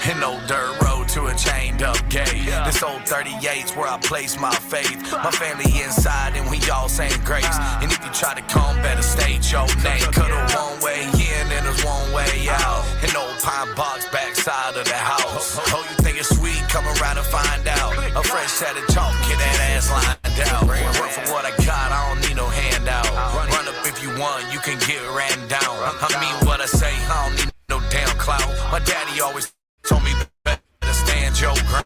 An old dirt road to a chained up gate. This old 38's where I place my faith. My family inside and we all saying grace. And if you try to come, better state your name. Could've one way in and there's one way out. An old pine box backside of the house. Oh, you think it's sweet? Come around and find out. A fresh set of chalk, get that ass lined out. Work for what I got, I don't need no handout. Run up if you want, you can get ran down. I mean what I say, I don't need no damn clout. My daddy always told me better stand your ground.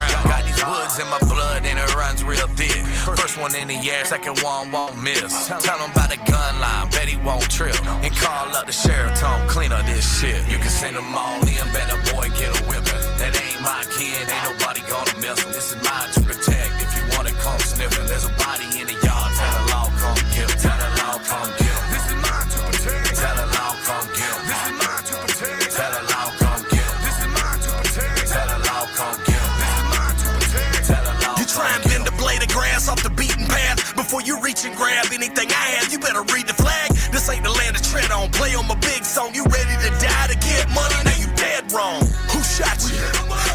Got these woods in my blood and it runs real thick. First one in the air, second one won't miss. Tell him about the gun line, bet he won't trip. And call up the sheriff, tell him clean up this shit. You can send them all in, better boy get a whipping. That ain't my kid, ain't nobody gonna miss him. This is mine to protect, if you wanna come sniffing. There's a body in the yard, tell the law come get him. Tell the law come get him. This is mine to protect. Tell the law come get him. This is mine to protect. Tell the law come get him. This is mine to protect. Tell the law come get him. This is mine to protect. Tell the law. You try and bend the blade of grass off the beaten path. Before you reach and grab anything I have, you better read the flag. This ain't the land to tread on. Play on my big song. You ready to die to get money? Now you dead wrong. Who shot you?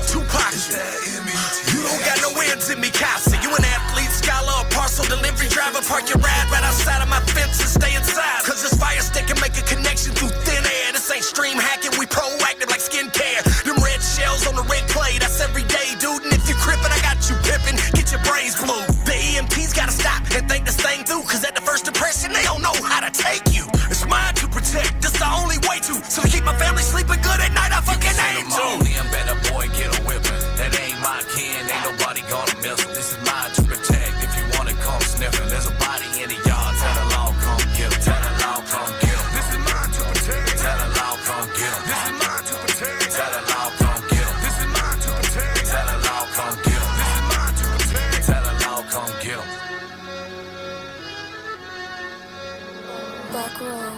Tupac. You don't got no ends in me, Casa. You an athlete, scholar, a parcel delivery driver. Park your ride right outside of my fence and stay inside. Cause this fire stick can make a connection through thin air. This ain't stream hacking, we proactive like skincare. Them red shells on the red clay, that's every day, dude. And if you crippin', I got you pippin'. Get your brains blue. The EMTs gotta stop and think this thing through. Cause at the first impression, they don't know how to take you. It's mine to protect, this the only way to. So to keep my family sleeping good at night, I fucking aim to. Better boy, get a whippin'. That ain't my kid, ain't nobody gonna miss him. This is mine to protect, if you wanna come sniffin'. There's a body in the yard, tell the law come get him. Tell the law come get him. This is mine to protect. Tell the law come get him. This is mine to protect. Tell the law come get him. This is mine to protect. Tell the law come get him. This is mine to protect. Tell the law come get him. Back row.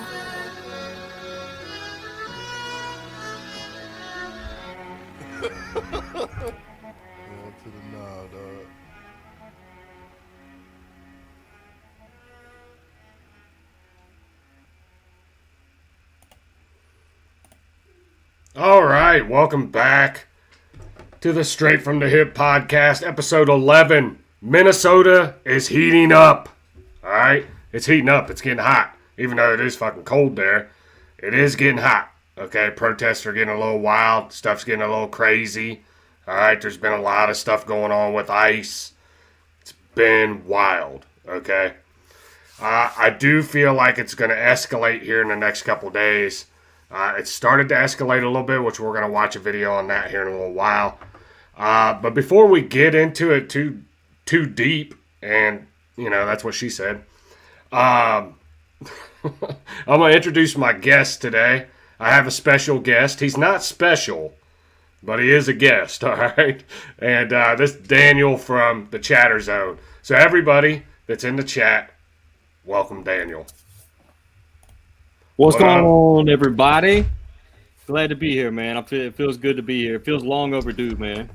To the nod, dog. All right, welcome back to the Straight from the Hip podcast, episode 11. Minnesota is heating up. All right, it's heating up. It's getting hot, even though it is fucking cold there. It is getting hot. Okay, protests are getting a little wild. Stuff's getting a little crazy. All right, there's been a lot of stuff going on with ICE. It's been wild, okay? I do feel like it's going to escalate here in the next couple days. It started to escalate a little bit, which we're going to watch a video on that here in a little while. But before we get into it too deep, and, you know, that's what she said, I'm going to introduce my guest today. I have a special guest. He's not special, but he is a guest, all right? And this is Daniel from the Chatter Zone. So everybody that's in the chat, welcome Daniel. What's going on, everybody? Glad to be here, man. It feels good to be here. It feels long overdue, man.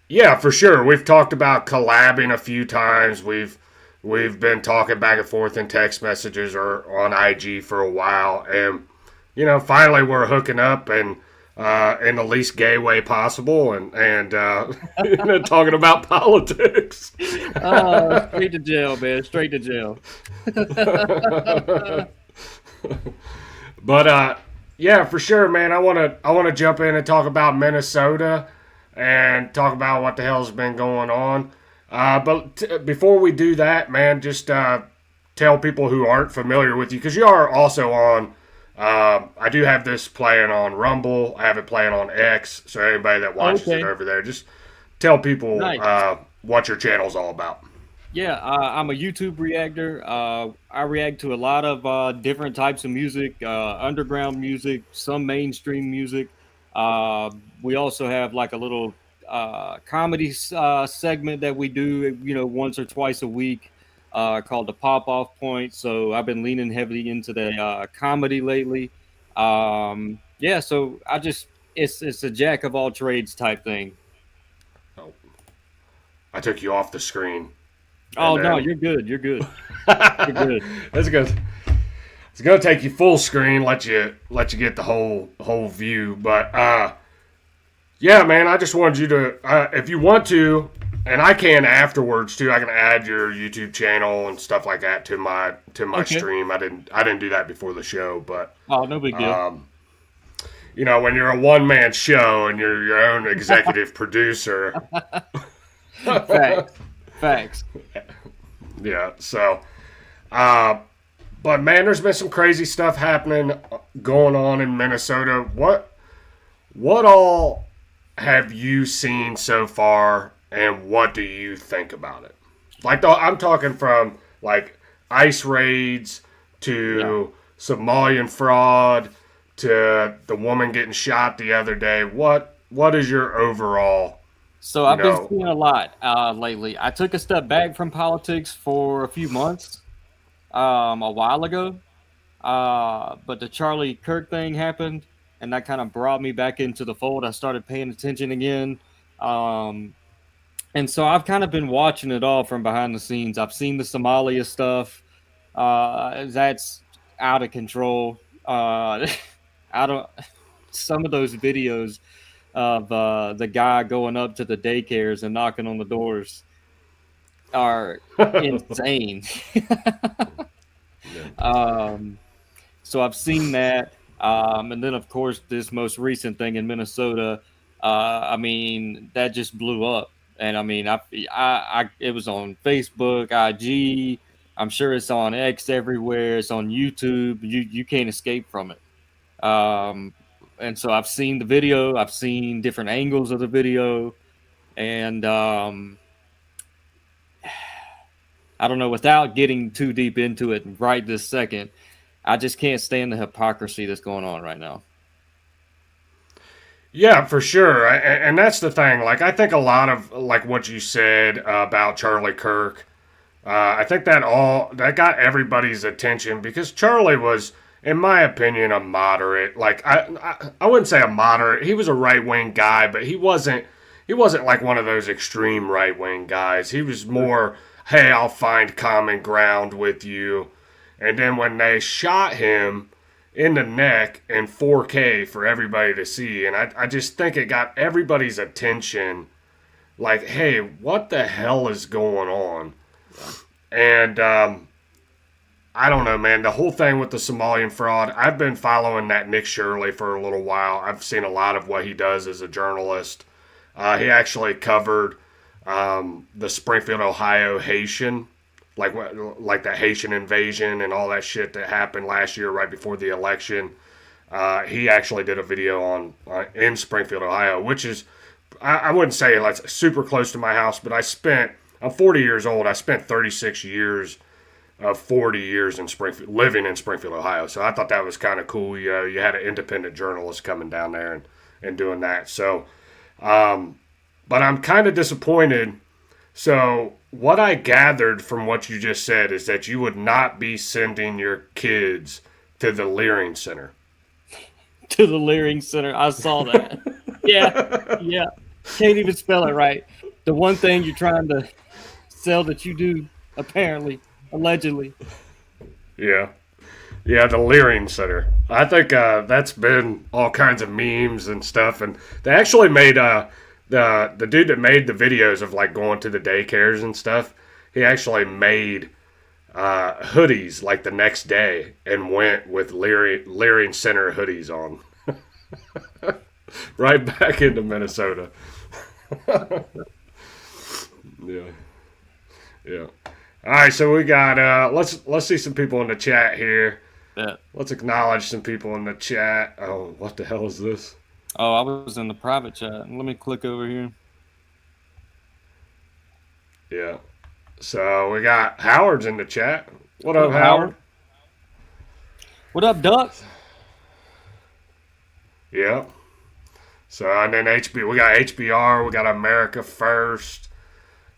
Yeah, for sure. We've talked about collabing a few times. We've been talking back and forth in text messages or on IG for a while. And, you know, finally we're hooking up and in the least gay way possible, and you know, talking about politics. Straight to jail, man. Straight to jail. But yeah, for sure, man. I want to jump in and talk about Minnesota and talk about what the hell's been going on. But before we do that, man, just tell people who aren't familiar with you, because you are also on I do have this playing on Rumble. I have it playing on X. So anybody that watches it over there, just tell people Nice. what your channel's all about. Yeah, I'm a YouTube reactor. I react to a lot of different types of music, underground music, some mainstream music. Uh, we also have like a little comedy segment that we do, once or twice a week, called the Pop Off Point. So I've been leaning heavily into the comedy lately. Yeah, so it's a jack of all trades type thing. Oh, I took you off the screen. And Oh no, then you're good. You're good. You're good. that's good. It's gonna take you full screen, let you get the whole view. But yeah, man, I just wanted you to, if you want to, and I can afterwards too. I can add your YouTube channel and stuff like that to my Okay. stream. I didn't do that before the show, but Oh, no big deal. when you're a one man show and you're your own executive producer, Facts. Facts. yeah. So, but man, there's been some crazy stuff happening, going on in Minnesota. What all have you seen so far, and what do you think about it? Like, I'm talking from like ICE raids to Somalian fraud to the woman getting shot the other day. What is your overall? So I've been seeing a lot lately. I took a step back from politics for a few months, a while ago. But the Charlie Kirk thing happened, and that kind of brought me back into the fold. I started paying attention again. Um, and so I've kind of been watching it all from behind the scenes. I've seen the Somalia stuff. That's out of control. Out of some of those videos of the guy going up to the daycares and knocking on the doors are insane. So I've seen that. And then, of course, this most recent thing in Minnesota, I mean, that just blew up. And I mean, it was on Facebook, IG. I'm sure it's on X everywhere. It's on YouTube. You can't escape from it. And so I've seen the video. I've seen different angles of the video, and I don't know. Without getting too deep into it right this second, I just can't stand the hypocrisy that's going on right now. Yeah, for sure. And that's the thing. Like, I think a lot of like what you said about Charlie Kirk. I think that got everybody's attention because Charlie was, in my opinion, a moderate. Like, I wouldn't say a moderate. He was a right wing guy, but he wasn't like one of those extreme right wing guys. He was more, hey, I'll find common ground with you. And then when they shot him in the neck in 4K for everybody to see, and I just think it got everybody's attention. Like, hey, what the hell is going on? And I don't know, man. The whole thing with the Somalian fraud, I've been following that Nick Shirley for a little while. I've seen a lot of what he does as a journalist. He actually covered the Springfield, Ohio Haitian, like the Haitian invasion and all that shit that happened last year right before the election. He actually did a video on in Springfield, Ohio, which is, I wouldn't say like super close to my house, but I'm 40 years old. I spent 36 years of 40 years in Springfield, living in Springfield, Ohio. So I thought that was kind of cool. You had an independent journalist coming down there and doing that. So, but I'm kind of disappointed. So what I gathered from what you just said is that you would not be sending your kids to the Leering Center. To the Leering Center. I saw that. Yeah. Can't even spell it right. The one thing you're trying to sell that you do, apparently, allegedly. Yeah, the Leering Center. I think that's been all kinds of memes and stuff, and they actually made the dude that made the videos of like going to the daycares and stuff. He actually made hoodies like the next day and went with Leering Center hoodies on, right back into Minnesota. Yeah. All right, so we got let's see some people in the chat here. That. Let's acknowledge some people in the chat. Oh, what the hell is this? Oh, I was in the private chat. Let me click over here. Yeah. So we got Howard's in the chat. What up, Howard? What up, Duck? Yeah. So and then we got HBR, we got America First.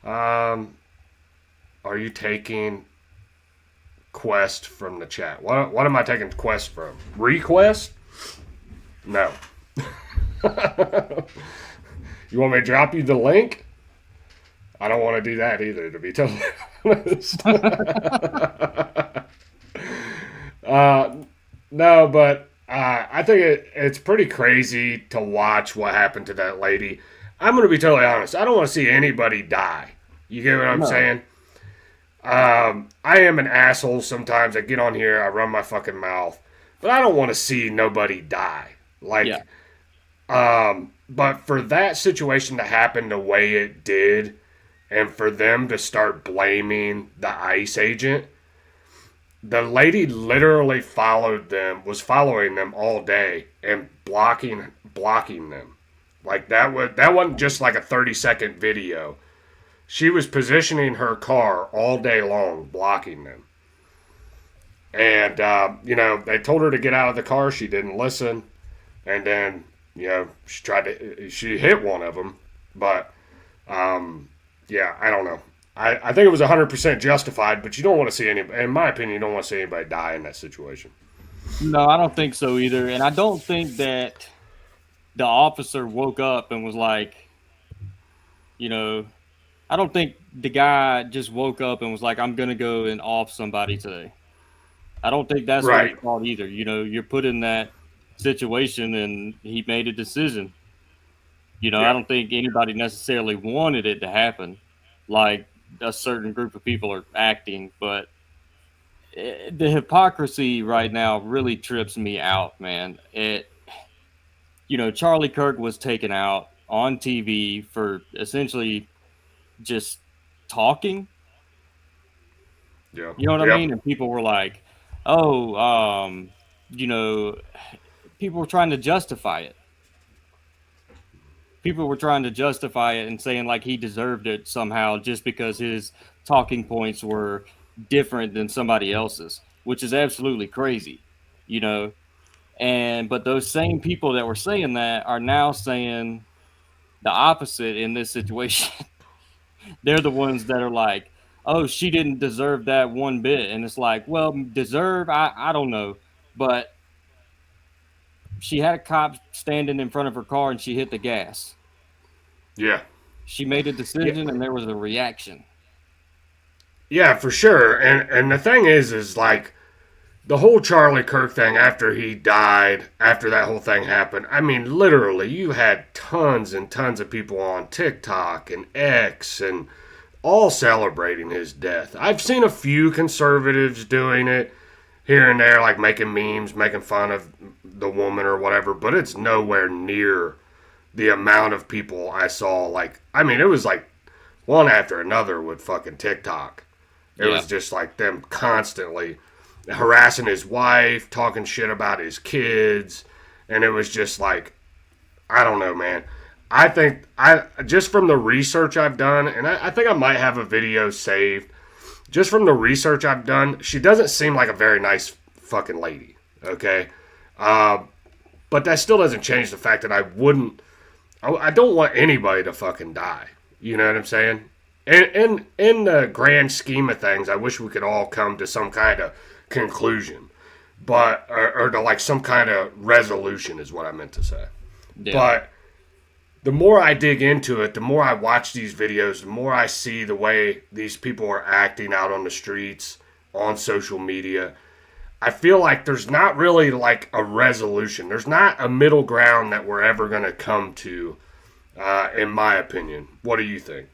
Are you taking Quest from the chat? What am I taking Quest from? Request? No. You want me to drop you the link? I don't want to do that either, to be totally honest. No, but I think it's pretty crazy to watch what happened to that lady. I'm going to be totally honest. I don't want to see anybody die. You get what I'm saying? I am an asshole sometimes. I get on here, I run my fucking mouth, but I don't want to see nobody die. But for that situation to happen the way it did, and for them to start blaming the ICE agent, the lady literally was following them all day and blocking them. Like that wasn't just like a 30-second video. She was positioning her car all day long, blocking them. And, they told her to get out of the car. She didn't listen. And then, she hit one of them. But, I don't know. I think it was 100% justified, but you don't want to see in my opinion, you don't want to see anybody die in that situation. No, I don't think so either. And I don't think that the officer woke up and was like, I don't think the guy just woke up and was like, I'm going to go and off somebody today. I don't think that's what he thought either. You're put in that situation and he made a decision. I don't think anybody necessarily wanted it to happen like a certain group of people are acting. But the hypocrisy right now really trips me out, man. Charlie Kirk was taken out on TV for essentially just talking. Yeah. You know what I mean? And people were like, people were trying to justify it. People were trying to justify it and saying like he deserved it somehow just because his talking points were different than somebody else's, which is absolutely crazy, but those same people that were saying that are now saying the opposite in this situation. They're the ones that are like, oh, she didn't deserve that one bit. And it's like, well, deserve, I don't know. But she had a cop standing in front of her car and she hit the gas. Yeah. She made a decision and there was a reaction. Yeah, for sure. And the thing is like the whole Charlie Kirk thing after he died, after that whole thing happened, I mean, literally, you had tons and tons of people on TikTok and X and all celebrating his death. I've seen a few conservatives doing it here and there, like making memes, making fun of the woman or whatever, but it's nowhere near the amount of people I saw. Like, I mean, it was like one after another with fucking TikTok. It was just like them constantly harassing his wife, talking shit about his kids, and it was just like, I don't know, man. I think just from the research I've done, and I think I might have a video saved, just from the research I've done, she doesn't seem like a very nice fucking lady, okay? But that still doesn't change the fact that I don't want anybody to fucking die. You know what I'm saying? And in the grand scheme of things, I wish we could all come to some kind of conclusion, but or to like some kind of resolution is what I meant to say. Yeah. But the more I dig into it, the more I watch these videos, the more I see the way these people are acting out on the streets, on social media. I feel like there's not really like a resolution. There's not a middle ground that we're ever going to come to, in my opinion. What do you think?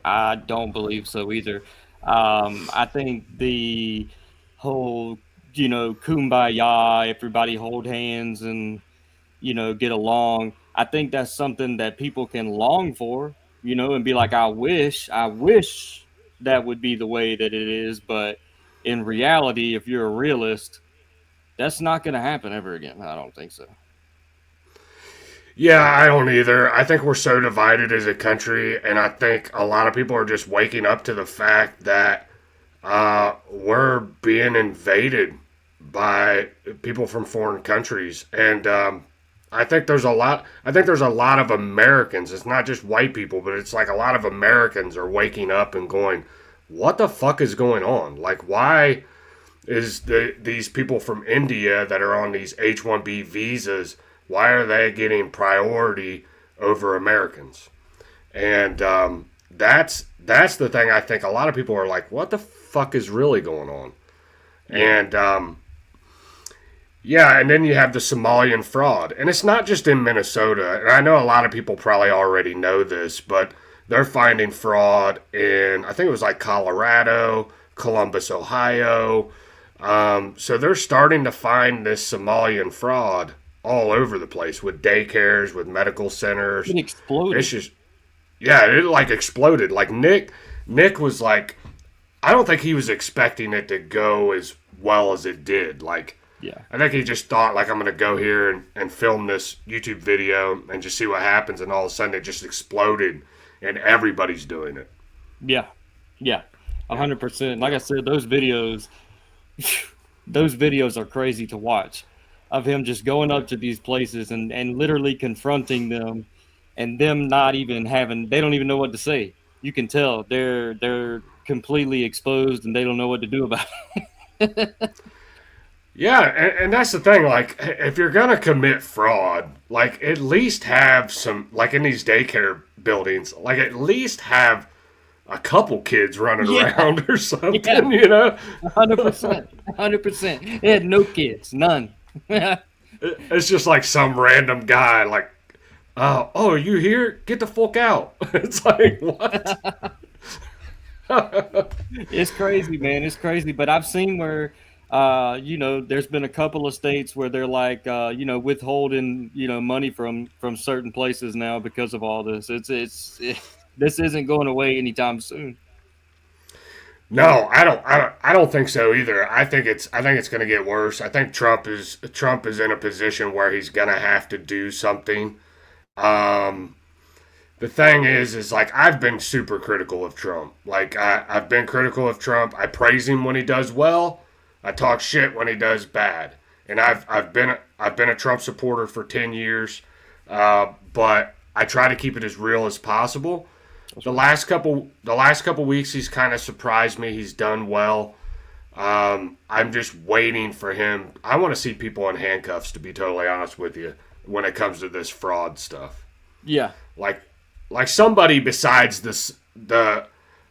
I don't believe so either. I think the whole, kumbaya, everybody hold hands and, get along. I think that's something that people can long for, and be like, I wish that would be the way that it is. But in reality, if you're a realist, That's not going to happen ever again. I don't think so. Yeah, I don't either. I think we're so divided as a country, and I think a lot of people are just waking up to the fact that we're being invaded by people from foreign countries, and I think there's a lot. I think there's a lot of Americans. It's not just white people, but it's like a lot of Americans are waking up and going, "What the fuck is going on? Like, why is these people from India that are on these H-1B visas? Why are they getting priority over Americans?" And that's the thing. I think a lot of people are like, "What the fuck is really going on?" And yeah, and then you have the Somalian fraud. And it's not just in Minnesota. And I know a lot of people probably already know this, but they're finding fraud in, I think it was like Colorado, Columbus, Ohio. So they're starting to find this Somalian fraud all over the place with daycares, with medical centers. It exploded. It's just, yeah, it like exploded. Like Nick was like, I don't think he was expecting it to go as well as it did. Like, Yeah. I think he just thought, like, I'm going to go here and film this YouTube video and just see what happens. And all of a sudden it just exploded and everybody's doing it. Yeah. Yeah. 100%. Like I said, those videos are crazy to watch, of him just going up to these places and literally confronting them, and them not even having, they don't even know what to say. You can tell they're completely exposed and they don't know what to do about it. Yeah, and that's the thing. Like, if you're going to commit fraud, like, at least have some, like, in these daycare buildings, like, at least have a couple kids running around or something, you know? 100%. 100%. They had no kids. None. It's just like some random guy, like, oh, are you here? Get the fuck out. It's like, what? It's crazy, man. It's crazy. But I've seen where, there's been a couple of states where they're like, withholding, money from certain places now because of all this. This isn't going away anytime soon. No, I don't think so either. I think it's going to get worse. I think Trump is in a position where he's going to have to do something. The thing is like, I've been super critical of Trump. Like, I've been critical of Trump. I praise him when he does well. I talk shit when he does bad. And I've been a Trump supporter for 10 years. But I try to keep it as real as possible. The last couple weeks, he's kind of surprised me. He's done well. I'm just waiting for him. I want to see people in handcuffs, to be totally honest with you, when it comes to this fraud stuff. Yeah. Like somebody besides the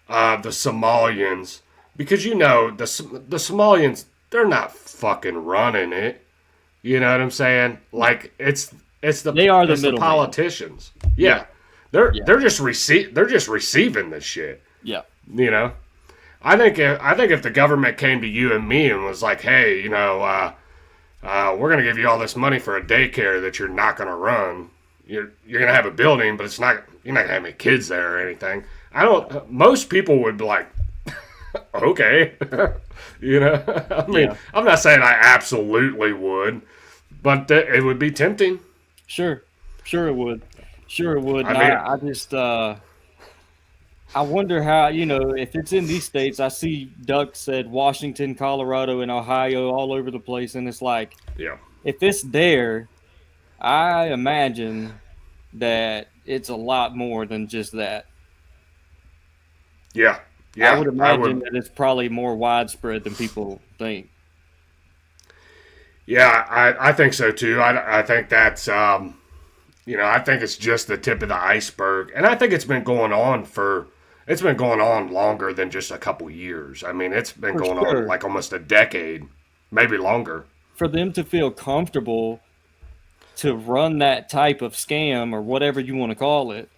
Somalians, because the Somalians, they're not fucking running it. You know what I'm saying? Like, they are the politicians. Yeah. They're just receiving this shit. Yeah. You know, I think if the government came to you and me and was like, hey, we're gonna give you all this money for a daycare that you're not gonna run. You're gonna have a building, but you're not gonna have any kids there or anything. Most people would be like, okay, I mean, I'm not saying I absolutely would, but it would be tempting. Sure it would. I just, I wonder how, if it's in these states. I see Duck said Washington, Colorado, and Ohio all over the place. And it's like, if it's there, I imagine that it's a lot more than just that. Yeah. I would imagine that it's probably more widespread than people think. Yeah, I think so too. I think that's, I think it's just the tip of the iceberg. And I think it's been going on longer than just a couple years. I mean, it's been going on like almost a decade, maybe longer. For them to feel comfortable to run that type of scam, or whatever you want to call it,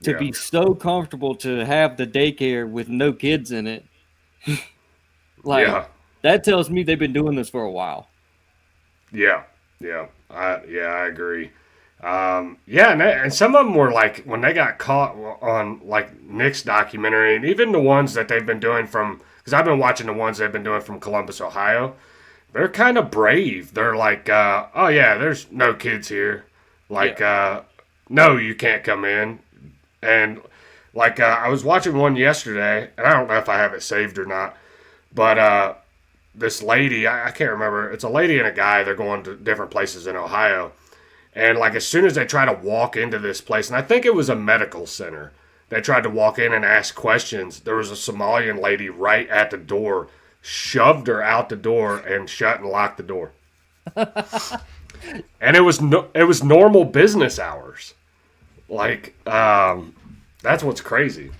to be so comfortable to have the daycare with no kids in it, that tells me they've been doing this for a while. Yeah. I agree. And some of them were like, when they got caught on like Nick's documentary, and even the ones that they've been doing because I've been watching the ones they've been doing from Columbus, Ohio, they're kind of brave. They're like, oh yeah, there's no kids here. Like, no, you can't come in. And like, I was watching one yesterday, and I don't know if I have it saved or not, but this lady, I can't remember. It's a lady and a guy. They're going to different places in Ohio. And like, as soon as they try to walk into this place, and I think it was a medical center, they tried to walk in and ask questions. There was a Somalian lady right at the door, shoved her out the door and shut and locked the door. And it was normal business hours. Like, that's what's crazy.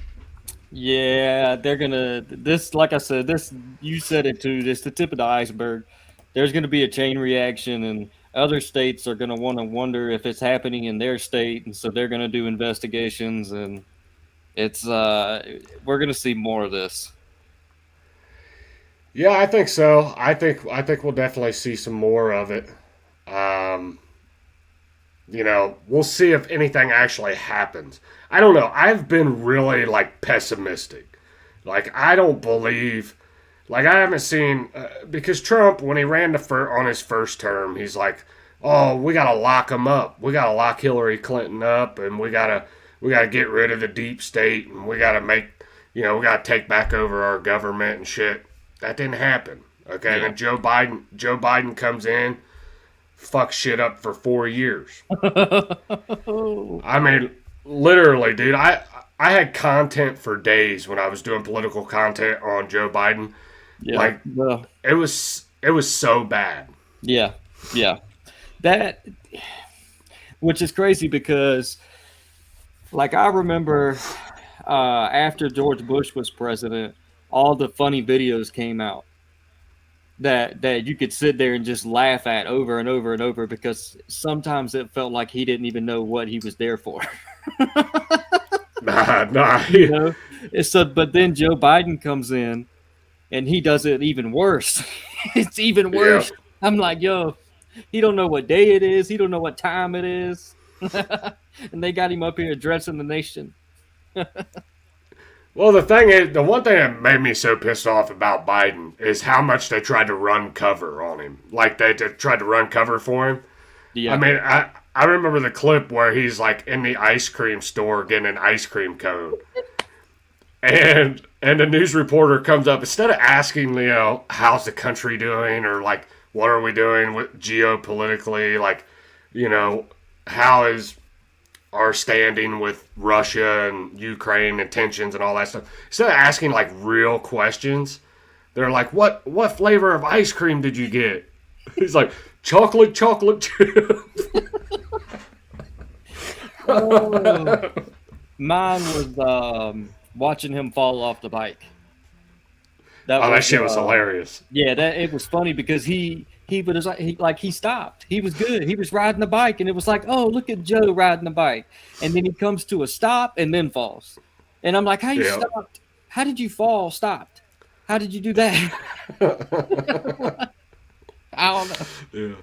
Yeah, they're gonna this. Like I said, this you said it too. This the tip of the iceberg. There's gonna be a chain reaction, and other states are gonna want to wonder if it's happening in their state, and so they're gonna do investigations, and it's we're gonna see more of this. Yeah, I think so. I think we'll definitely see some more of it. Um, we'll see if anything actually happens. I don't know. I've been really like pessimistic. Like I don't believe. Like I haven't seen because Trump, when he ran on his first term, he's like, "Oh, we gotta lock him up. We gotta lock Hillary Clinton up, and we gotta get rid of the deep state, and we gotta we gotta take back over our government and shit." That didn't happen. Okay, Yeah. and then Joe Biden comes in, fucks shit up for 4 years. I mean, literally, dude. I had content for days when I was doing political content on Joe Biden. Yeah, Like well, it was so bad. yeah. That, which is crazy because, like, I remember after George Bush was president, all the funny videos came out that you could sit there and just laugh at over and over and over because sometimes it felt like he didn't even know what he was there for. Nah. You know? So, but then Joe Biden comes in and he does it even worse. It's even worse. Yeah. I'm like, yo, he don't know what day it is. He don't know what time it is. And they got him up here addressing the nation. Well, the one thing that made me so pissed off about Biden is how much they tried to run cover on him. Like they tried to run cover for him. Yeah. I mean, I remember the clip where he's like in the ice cream store getting an ice cream cone. And the news reporter comes up, instead of asking, how's the country doing, or like, what are we doing with geopolitically, like, how is our standing with Russia and Ukraine and tensions and all that stuff. Instead of asking like real questions, they're like, what flavor of ice cream did you get? He's like, chocolate chip. Oh, mine was watching him fall off the bike. That shit was hilarious. Yeah, it was funny because he was he stopped. He was good. He was riding the bike, and it was like, oh, look at Joe riding the bike, and then he comes to a stop and then falls, and I'm like, how you stopped? How did you fall? Stopped? How did you do that? I don't know.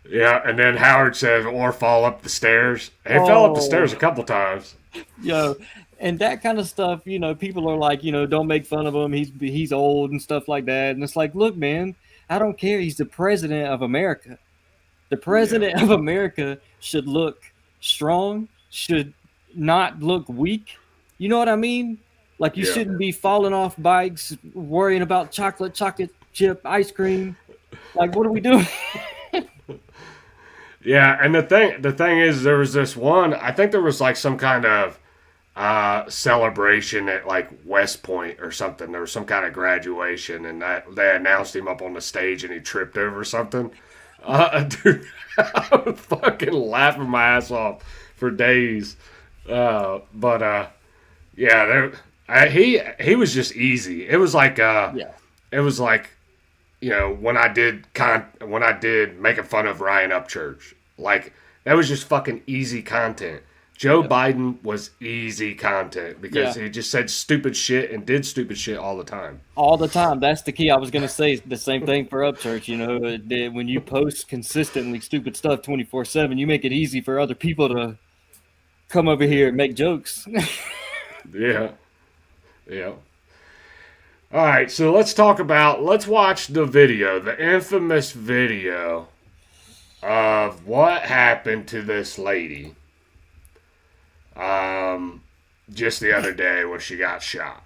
Yeah, and then Howard says, or fall up the stairs. And he fell up the stairs a couple times. And that kind of stuff, people are like, don't make fun of him. He's old and stuff like that. And it's like, look, man, I don't care. He's the president of America. The president of America should look strong, should not look weak. You know what I mean? Like you shouldn't be falling off bikes, worrying about chocolate chip ice cream. Like, what are we doing? Yeah, and the thing is, there was this one. I think there was like some kind of celebration at like West Point or something. There was some kind of graduation, and they announced him up on the stage, and he tripped over something. Dude, I was fucking laughing my ass off for days. But he was just easy. It was like it was like, when I did making fun of Ryan Upchurch, like that was just fucking easy content. Joe Biden was easy content because he just said stupid shit and did stupid shit all the time. All the time. That's the key. I was going to say the same thing for Upchurch. When you post consistently stupid stuff 24/7, you make it easy for other people to come over here and make jokes. Yeah. All right, so let's watch the video, the infamous video of what happened to this lady just the other day when she got shot.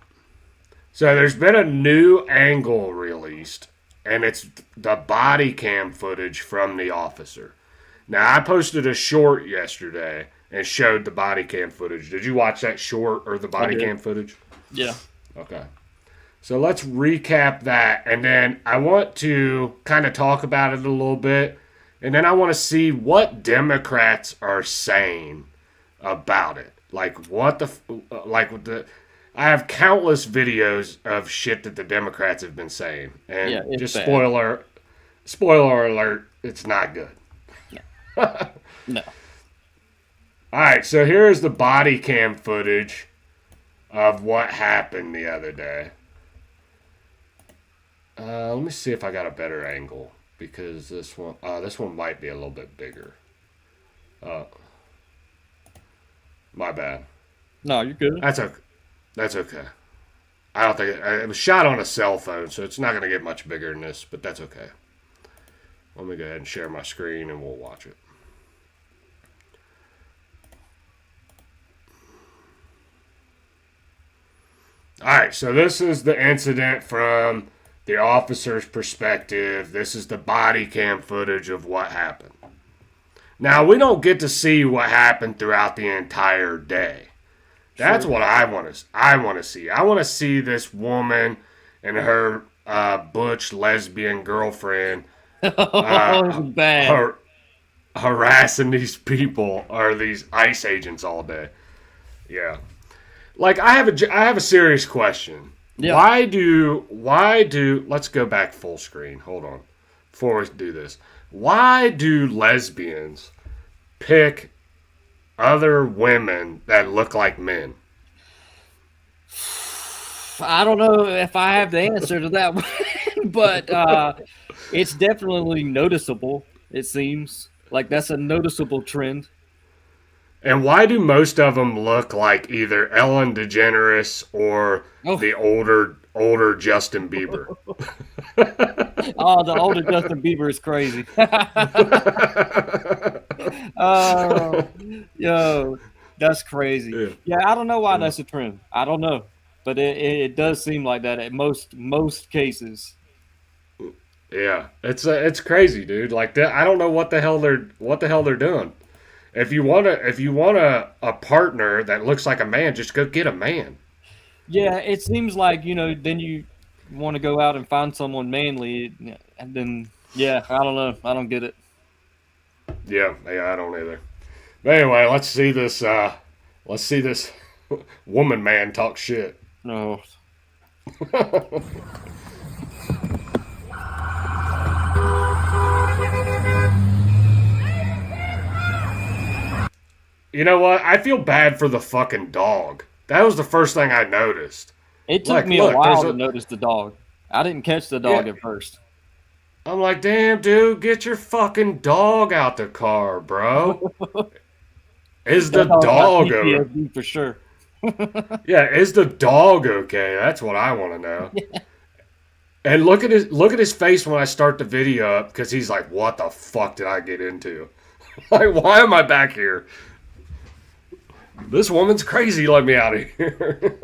So there's been a new angle released, and it's the body cam footage from the officer. Now, I posted a short yesterday and showed the body cam footage. Did you watch that short or the body cam footage? Yeah. Okay. So let's recap that, and then I want to kind of talk about it a little bit, and then I want to see what Democrats are saying about it. Like what I have countless videos of shit that the Democrats have been saying, and Yeah, it's just bad. spoiler alert, it's not good. No. All right, so here's the body cam footage of what happened the other day. Let me see if I got a better angle because this one might be a little bit bigger. My bad. No, you're good. That's okay. I don't think it was shot on a cell phone, so it's not going to get much bigger than this, but that's okay. Let me go ahead and share my screen and we'll watch it. All right, so this is the incident from the officer's perspective. This is the body cam footage of what happened. Now, we don't get to see what happened throughout the entire day. That's what I want to see. I want to see this woman and her butch lesbian girlfriend Bad. harassing these people or these ICE agents all day. Yeah. Like I have a serious question. Yeah. Why do let's go back full screen. Hold on. Before we do this. Why do lesbians pick other women that look like men? I don't know if I have the answer to that one, but it's definitely noticeable. It seems like that's a noticeable trend. And why do most of them look like either Ellen DeGeneres or the older Justin Bieber? Oh, the older Justin Bieber is crazy. Oh, yo, that's crazy. Yeah, I don't know why that's a trend. I don't know, but it does seem like that at most cases. Yeah, it's crazy, dude. Like that, I don't know what the hell they're doing. If you want a partner that looks like a man, just go get a man. Yeah, it seems like then you want to go out and find someone manly, and then I don't know, I don't get it. Yeah, I don't either. But anyway, let's see this woman man talk shit. No. You know what? I feel bad for the fucking dog. That was the first thing I noticed. It took me a while to notice the dog. I didn't catch the dog at first. I'm like, damn, dude, get your fucking dog out the car, bro. Is the dog okay? For sure. Yeah, is the dog okay? That's what I want to know. And look at his face when I start the video up because he's like, what the fuck did I get into? Like, why am I back here? This woman's crazy. Let me out of here.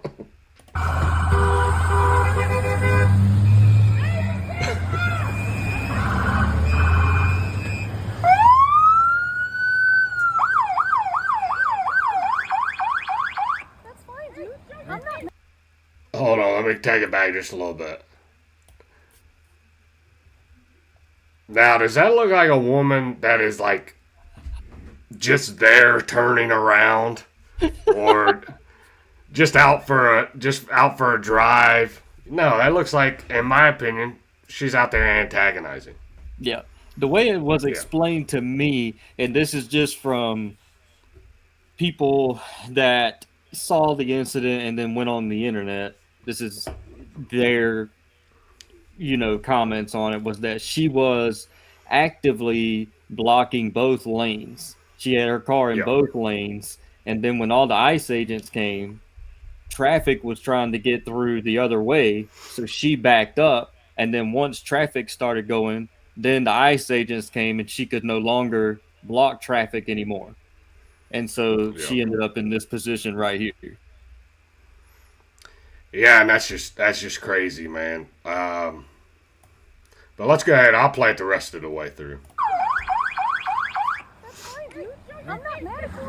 Hold on, let me take it back just a little bit. Now, does that look like a woman that is like just there turning around, or just out for a drive? No, that looks like, in my opinion, she's out there antagonizing. Yeah, the way it was explained to me, and this is just from people that saw the incident and then went on the internet. This is their, comments on it, was that she was actively blocking both lanes. She had her car in both lanes, and then when all the ICE agents came, traffic was trying to get through the other way, so she backed up. And then once traffic started going, then the ICE agents came and she could no longer block traffic anymore. And so Yeah. she ended up in this position right here. Yeah, and that's just crazy, man. But let's go ahead. I'll play it the rest of the way through. That's fine, dude. I'm not mad at you.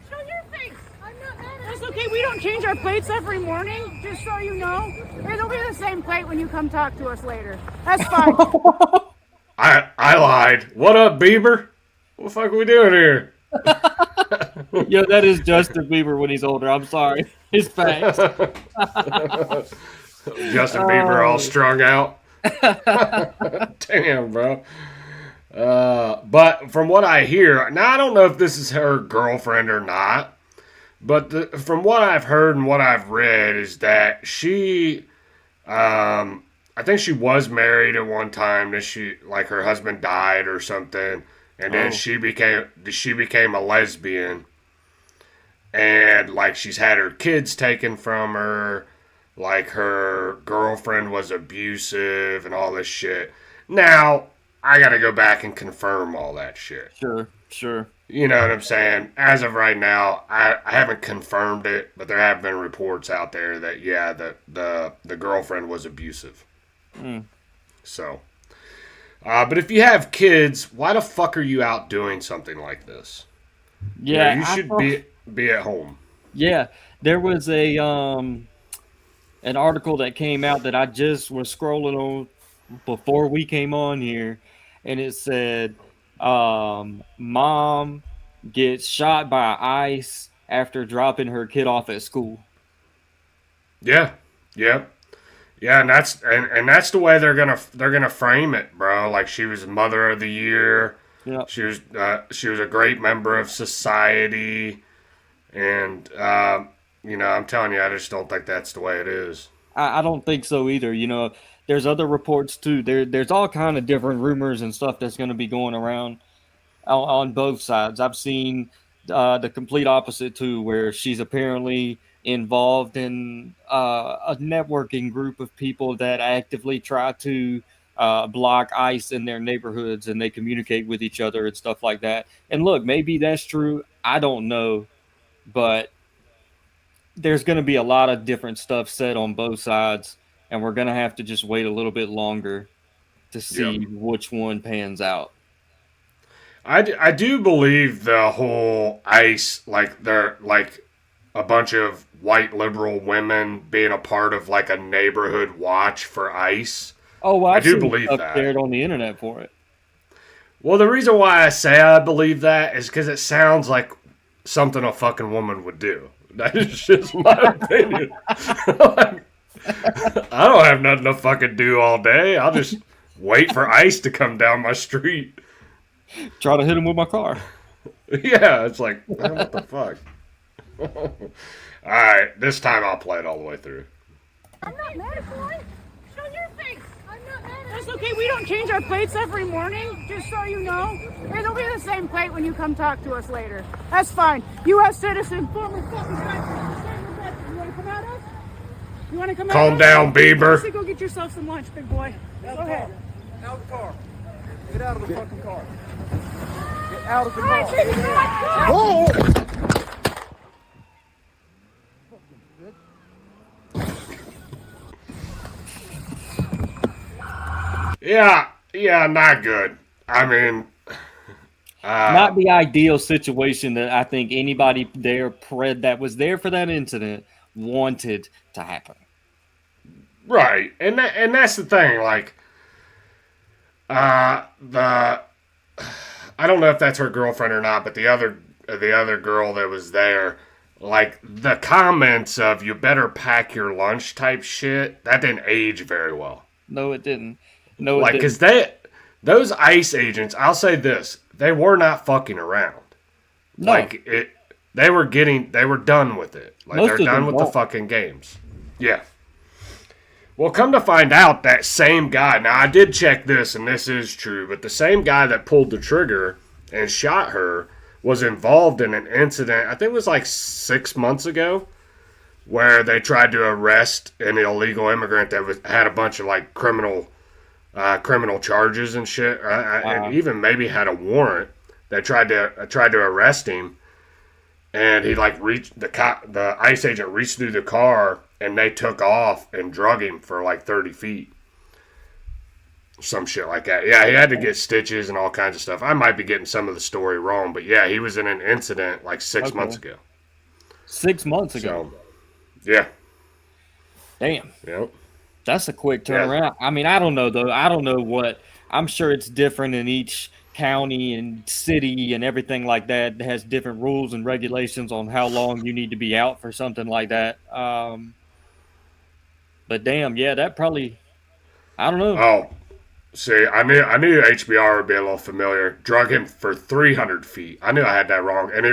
Show your face. I'm not mad at you. That's okay. We don't change our plates every morning, just so you know. It'll be the same plate when you come talk to us later. That's fine. I lied. What up, Bieber? What the fuck are we doing here? Yo, that is Justin Bieber when he's older. I'm sorry. His facts. Justin Bieber all strung out. Damn, bro. But from what I hear, now I don't know if this is her girlfriend or not, but from what I've heard and what I've read is that she, I think she was married at one time. That she, like, her husband died or something, and then she became a lesbian, and like she's had her kids taken from her. Like, her girlfriend was abusive and all this shit. Now, I gotta go back and confirm all that shit. Sure. You know what I'm saying? As of right now, I haven't confirmed it, but there have been reports out there that, yeah, the girlfriend was abusive. So, but if you have kids, why the fuck are you out doing something like this? Yeah, you should be at home. Yeah, there was an article that came out that I just was scrolling on before we came on here, and it said, mom gets shot by ICE after dropping her kid off at school. Yeah, and that's the way they're gonna frame it, bro. Like, she was Mother of the Year. Yep. She was a great member of society, and I'm telling you, I just don't think that's the way it is. I don't think so either. There's other reports too. There's all kind of different rumors and stuff that's going to be going around on both sides. I've seen the complete opposite too, where she's apparently involved in a networking group of people that actively try to block ICE in their neighborhoods, and they communicate with each other and stuff like that. And look, maybe that's true. I don't know, but there's going to be a lot of different stuff said on both sides, and we're going to have to just wait a little bit longer to see which one pans out. I do believe the whole ICE, like, they're like a bunch of white liberal women being a part of like a neighborhood watch for ICE. Oh, well, I do believe that. Shared on the internet for it. Well, the reason why I say I believe that is because it sounds like something a fucking woman would do. That is just my opinion. I don't have nothing to fucking do all day. I'll just wait for ICE to come down my street. Try to hit him with my car. Yeah, it's like, man, what the fuck? Alright, this time I'll play it all the way through. I'm not mad at you. Show your face. I'm not mad at you. That's okay. We don't change our plates every morning, just so you know. It'll be the same plate when you come talk to us later. That's fine. U.S. citizen, former fucking veteran. You want to come at us? You want to come Calm at us? down, Bieber. Go get yourself some lunch, big boy. Go ahead. Out of the car. Get out of the fucking car. Get out of the All right, car. take it back. Yeah, not good. I mean, not the ideal situation that I think anybody there that was there for that incident wanted to happen. right, and that's the thing. Like, I don't know if that's her girlfriend or not, but the other girl that was there, like, the comments of "you better pack your lunch" type shit, that didn't age very well. No, it didn't. No, Like, because those ICE agents, I'll say this, they were not fucking around. No. Like, they were done with it. Like, Most they're of done them with the won't. fucking games. Yeah. Well, come to find out, that same guy, now I did check this, and this is true, but the same guy that pulled the trigger and shot her was involved in an incident, I think it was like 6 months ago, where they tried to arrest an illegal immigrant that had a bunch of like criminal charges and shit, and even maybe had a warrant. They tried to arrest him, and he like reached the ICE agent reached through the car, and they took off and drug him for like 30 feet. Some shit like that. Yeah, he had to get stitches and all kinds of stuff. I might be getting some of the story wrong, but yeah, he was in an incident like 6 months ago. 6 months ago. So, yeah. Damn. Yep. That's a quick turnaround. Yeah. I mean, I don't know, though. I don't know what. I'm sure it's different in each county and city and everything like that. It has different rules and regulations on how long you need to be out for something like that. But damn, yeah, that probably. I don't know. Oh, see, I knew HBR would be a little familiar. Drug him for 300 feet. I knew I had that wrong. And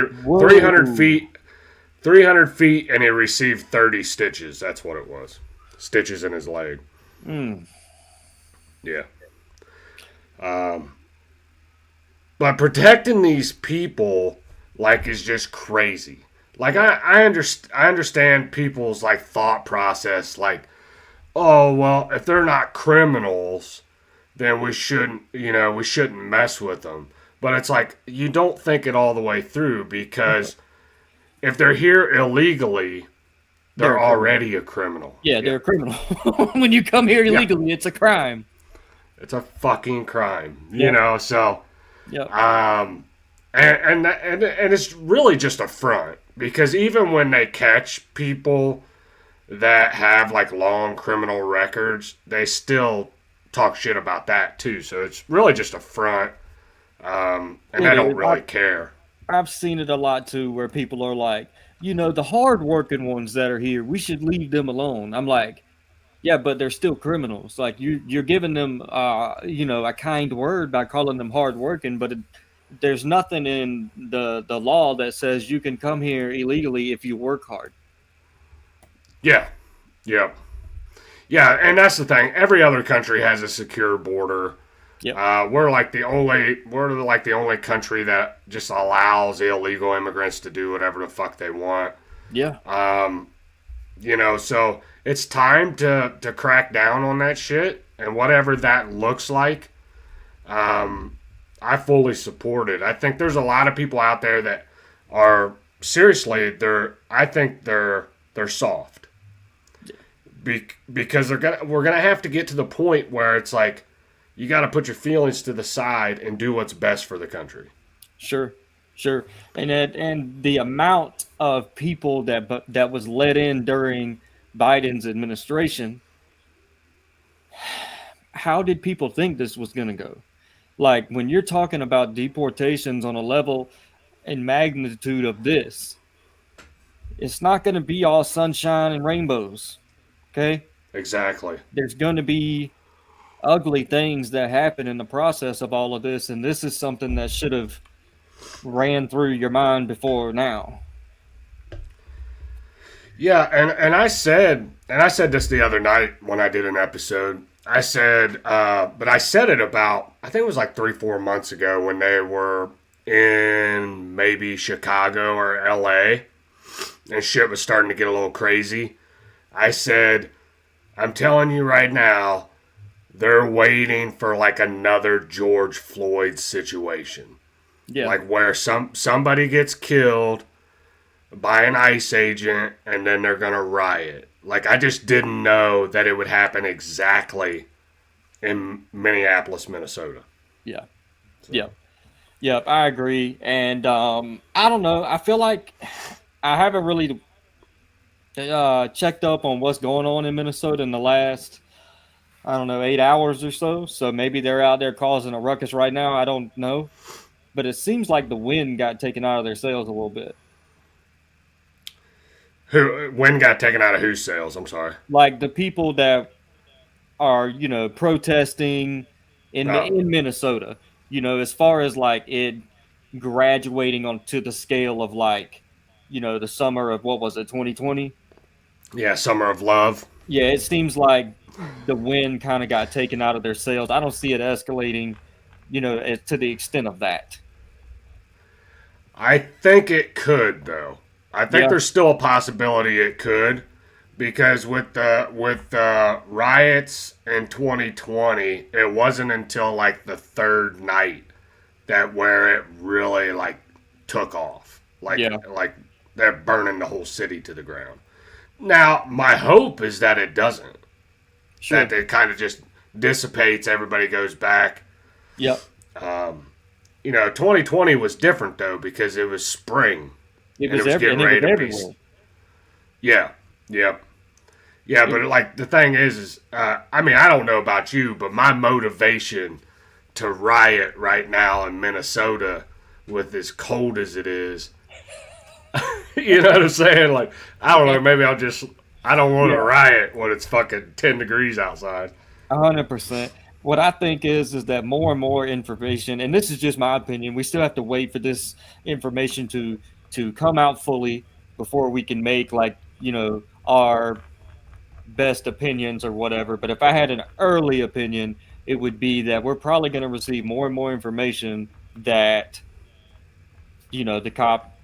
300 feet, and he received 30 stitches. That's what it was. Stitches in his leg. Yeah. But protecting these people, like, is just crazy. Like, I understand people's, like, thought process. Like, oh, well, if they're not criminals, then we shouldn't mess with them. But it's like, you don't think it all the way through, because if they're here illegally, they're already a criminal. Yeah, they're a criminal. When you come here illegally, it's a crime. It's a fucking crime, you know. So, and it's really just a front, because even when they catch people that have like long criminal records, they still talk shit about that too. So it's really just a front, and they don't really care. I've seen it a lot too, where people are like, the hard-working ones that are here, we should leave them alone. I'm like, yeah, but they're still criminals. Like, you're giving them, a kind word by calling them hard-working, but there's nothing in the law that says you can come here illegally if you work hard. Yeah, and that's the thing. Every other country has a secure border. Yep. We're like the only country that just allows illegal immigrants to do whatever the fuck they want. Yeah. So it's time to crack down on that shit, and whatever that looks like, I fully support it. I think there's a lot of people out there that are seriously, I think they're soft. Because we're gonna have to get to the point where it's like, you got to put your feelings to the side and do what's best for the country. Sure, and the amount of people that was let in during Biden's administration, how did people think this was going to go? Like, when you're talking about deportations on a level and magnitude of this, it's not going to be all sunshine and rainbows. Okay? Exactly. There's going to be ugly things that happen in the process of all of this, and this is something that should have ran through your mind before now. Yeah, and I said this the other night when I did an episode. I said, but I said it about, I think it was like 3-4 months ago, when they were in maybe Chicago or LA, and shit was starting to get a little crazy. I said, I'm telling you right now, they're waiting for like another George Floyd situation. Yeah. Like where somebody gets killed by an ICE agent, and then they're going to riot. Like, I just didn't know that it would happen exactly in Minneapolis, Minnesota. Yeah. So. Yep, I agree. And I don't know. I feel like I haven't really checked up on what's going on in Minnesota in the last, 8 hours or so. So maybe they're out there causing a ruckus right now. I don't know. But it seems like the wind got taken out of their sails a little bit. Wind got taken out of whose sails? I'm sorry. Like the people that are, protesting in Minnesota. As far as like it graduating onto the scale of like, the summer of, what was it, 2020? Yeah, summer of love. Yeah, it seems like the wind kind of got taken out of their sails. I don't see it escalating, to the extent of that. I think it could, though. I think Yeah. there's still a possibility it could, because with the riots in 2020, it wasn't until like the third night that where it really like took off. Yeah. Like they're burning the whole city to the ground. Now, my hope is that it doesn't. Sure. That it kind of just dissipates, everybody goes back. Yep. 2020 was different though because it was spring. It And was, it was getting ready to be. everywhere. Yeah, yep. Yeah, but like the thing is I mean, I don't know about you, but my motivation to riot right now in Minnesota with as cold as it is, you know what I'm saying? Like, I don't know, maybe I don't want to riot when it's fucking 10 degrees outside. 100%. What I think is that more and more information, and this is just my opinion, we still have to wait for this information to come out fully before we can make our best opinions or whatever. But if I had an early opinion, it would be that we're probably going to receive more and more information that the cop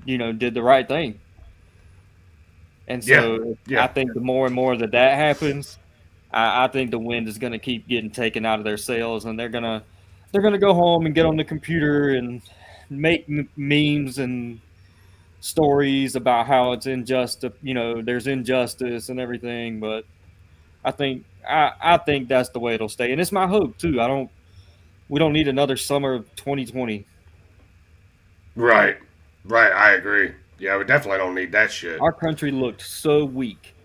did the right thing. And so Yeah. I think the more and more that happens, I think the wind is going to keep getting taken out of their sails, and they're gonna go home and get on the computer and make memes and stories about how it's injustice. There's injustice and everything. But I think that's the way it'll stay, and it's my hope too. We don't need another summer of 2020. Right. I agree. Yeah, we definitely don't need that shit. Our country looked so weak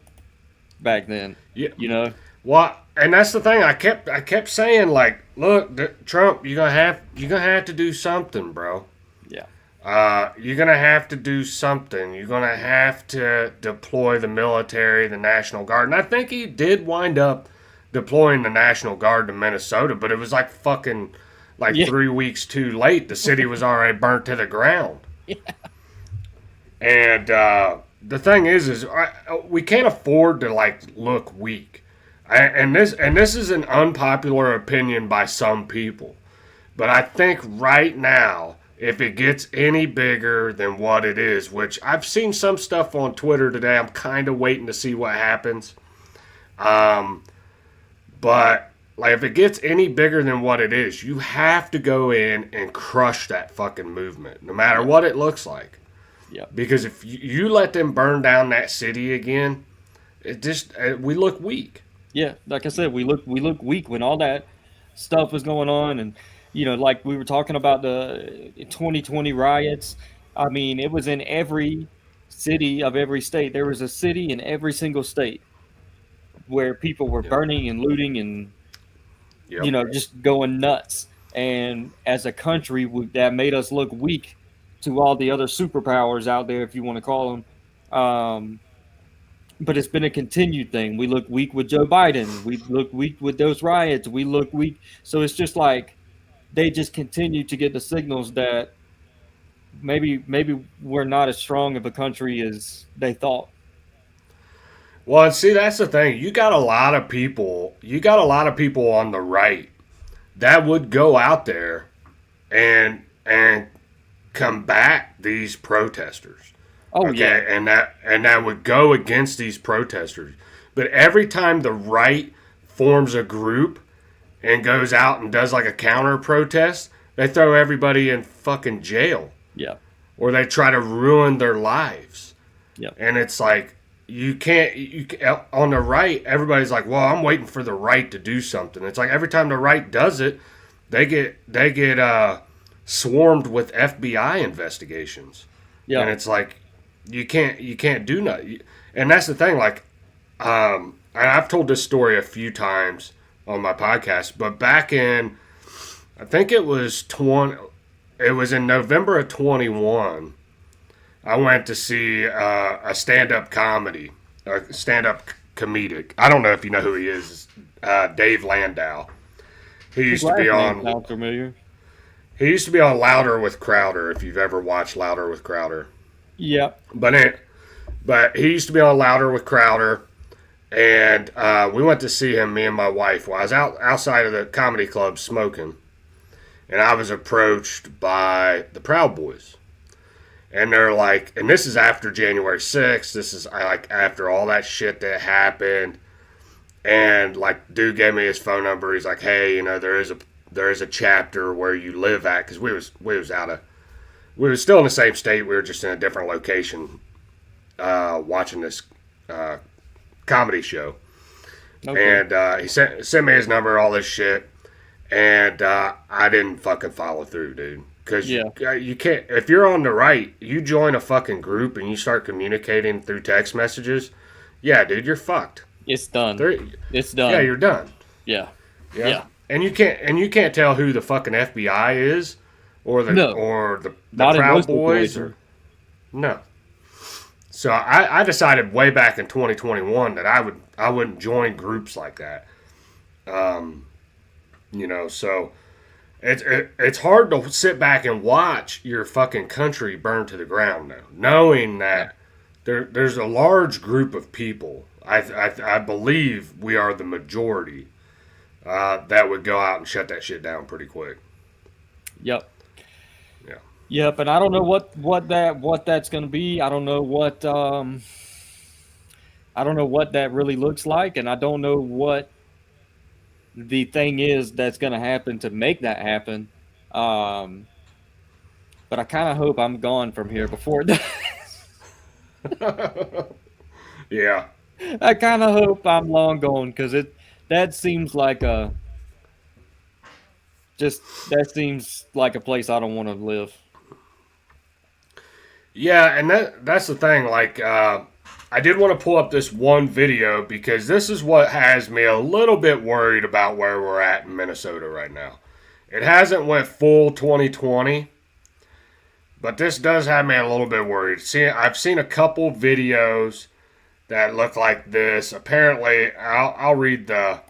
back then. Yeah. Well, and that's the thing. I kept saying, like, look, Trump, you're gonna have to do something, bro. Yeah. You're gonna have to do something. You're gonna have to deploy the military, the National Guard, and I think he did wind up deploying the National Guard to Minnesota, but it was like fucking 3 weeks too late. The city was already burnt to the ground. Yeah. And the thing is we can't afford to look weak. And this is an unpopular opinion by some people, but I think right now, if it gets any bigger than what it is, which I've seen some stuff on Twitter today, I'm kind of waiting to see what happens. But if it gets any bigger than what it is, you have to go in and crush that fucking movement, no matter what it looks like. Yeah. Because if you let them burn down that city again, we look weak. Yeah, like I said, we look weak when all that stuff was going on, and like we were talking about the 2020 riots. I mean, it was in every city of every state. There was a city in every single state where people were burning and looting and just going nuts. And as a country, that made us look weak to all the other superpowers out there, if you want to call them. But it's been a continued thing. We look weak with Joe Biden. We look weak with those riots. We look weak. So it's just like they just continue to get the signals that maybe we're not as strong of a country as they thought. Well, and see, that's the thing. You got a lot of people on the right that would go out there and combat these protesters. Oh, okay, yeah. And that would go against these protesters. But every time the right forms a group and goes out and does a counter protest, they throw everybody in fucking jail. Yeah. Or they try to ruin their lives. Yeah. And it's like you can't on the right, everybody's like, "Well, I'm waiting for the right to do something." It's like every time the right does it, they get swarmed with FBI investigations. Yeah. And it's like you can't do nothing. And that's the thing, and I've told this story a few times on my podcast, but back in, I think it was in November of 21, I went to see a stand-up comedy, a stand-up comedic. I don't know if you know who he is, Dave Landau. He used to be on. Sounds familiar. He used to be on Louder with Crowder, if you've ever watched Louder with Crowder. Yeah. But he used to be on Louder with Crowder, and we went to see him, me and my wife. Well, I was outside of the comedy club smoking, and I was approached by the Proud Boys. And they're like, and this is after January 6th. This is like after all that shit that happened. And like, dude gave me his phone number. He's like, hey, you know, there is a chapter where you live at, because we was still in the same state. We were just in a different location, watching this comedy show. Okay. And he sent me his number, all this shit, and I didn't fucking follow through, dude. Because you can't, if you're on the right, you join a fucking group and you start communicating through text messages, yeah, dude, you're fucked. It's done. It's done. Yeah, you're done. Yeah. And you can't tell who the fucking FBI is, or the Proud Boys, or no. So I decided way back in 2021 that I wouldn't join groups like that. You know, so it's hard to sit back and watch your fucking country burn to the ground now, knowing that there's a large group of people. I believe we are the majority that would go out and shut that shit down pretty quick. Yep. Yeah. Yep. And I don't know what that's going to be. I don't know what that really looks like, and I don't know what the thing is that's going to happen to make that happen. But I kind of hope I'm gone from here before that. Yeah. I kind of hope I'm long gone, because that seems like a place I don't want to live. Yeah, and that's the thing. Like, I did want to pull up this one video, because this is what has me a little bit worried about where we're at in Minnesota right now. It hasn't went full 2020, but this does have me a little bit worried. I've seen a couple videos that look like this. Apparently, I'll read the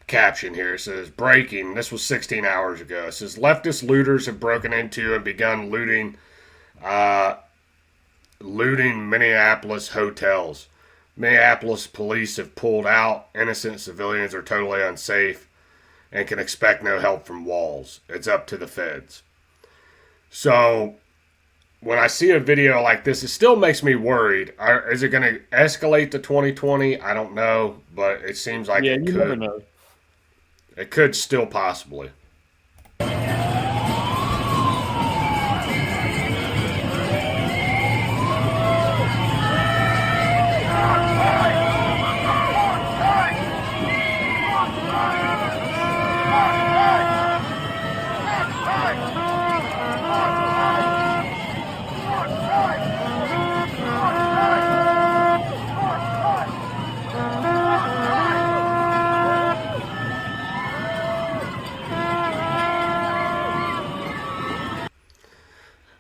caption here. It says, breaking. This was 16 hours ago. It says, leftist looters have broken into and begun looting Minneapolis hotels. Minneapolis police have pulled out. Innocent civilians are totally unsafe and can expect no help from walls. It's up to the feds. So when I see a video like this, it still makes me worried. Is it going to escalate to 2020? I don't know, but it seems like it could. Never know. It could still possibly.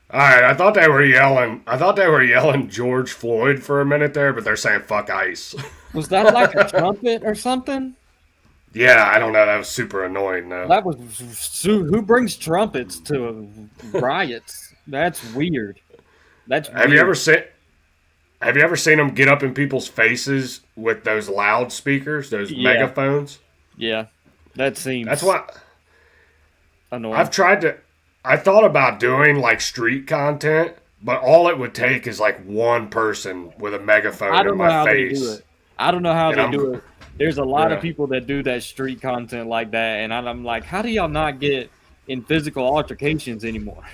All right, I thought they were yelling George Floyd for a minute there, but they're saying fuck ICE. Was that like a trumpet or something? Yeah, I don't know. That was super annoying, though. That was who brings trumpets to riots? That's weird. Have you ever seen them get up in people's faces with those loudspeakers, those megaphones? Yeah, that's what annoying. I thought about doing like street content, but all it would take is like one person with a megaphone in my face. I don't know how they do it. There's a lot of people that do that street content like that, and I'm like, how do y'all not get in physical altercations anymore?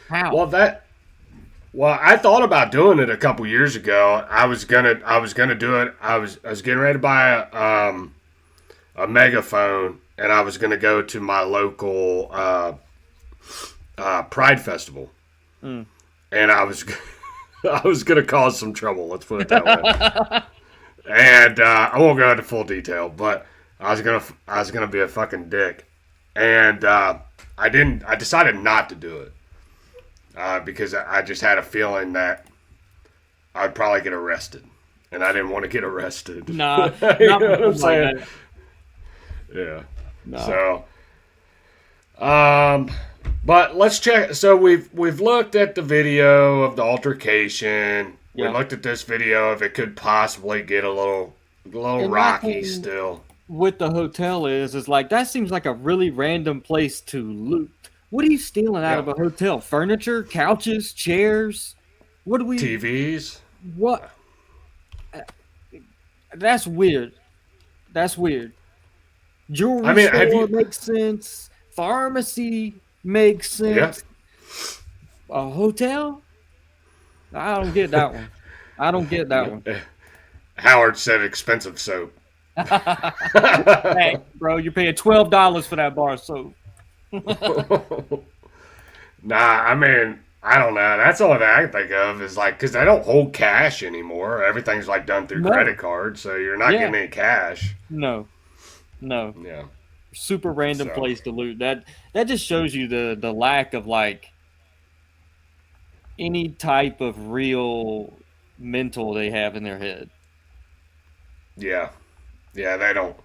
How? Well, I thought about doing it a couple years ago. I was gonna do it. I was getting ready to buy a megaphone, and I was gonna go to my local Pride Festival, and I was gonna cause some trouble. Let's put it that way. And I won't go into full detail, but I was gonna be a fucking dick, and I decided not to do it because I just had a feeling that I'd probably get arrested, and I didn't want to get arrested. Nah, you know what I'm saying? Like yeah. No. So, but let's check. So we've looked at the video of the altercation. We looked at this video if it could possibly get a little rocky still. With the hotel is like that seems like a really random place to loot. What are you stealing out of a hotel? Furniture, couches, chairs? What do we? TVs. What? That's weird. That's weird. Jewelry store makes sense. Pharmacy makes sense. Yeah. A hotel? I don't get that one. I don't get that one. Howard said expensive soap. Hey, bro, you're paying $12 for that bar of soap. Nah, I mean, I don't know. That's all that I can think of is like, because they don't hold cash anymore. Everything's like done through credit cards, so you're not getting any cash. No. Yeah. Super random place to loot. That just shows you the lack of like any type of real mental they have in their head. Yeah, they don't.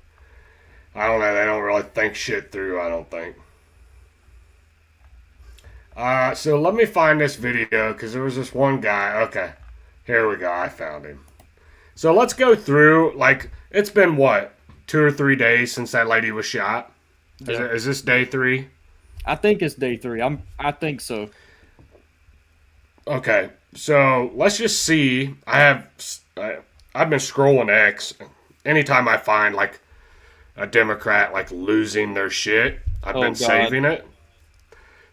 I don't know. They don't really think shit through. I don't think. So let me find this video because there was this one guy. Okay, here we go. I found him. So let's go through. Like, it's been what, 2 or 3 days since that lady was shot. Yeah. Is this day 3? I think it's day 3. I think so. Okay, so let's just see. I've been scrolling X. Anytime I find like a Democrat like losing their shit, I've been saving it.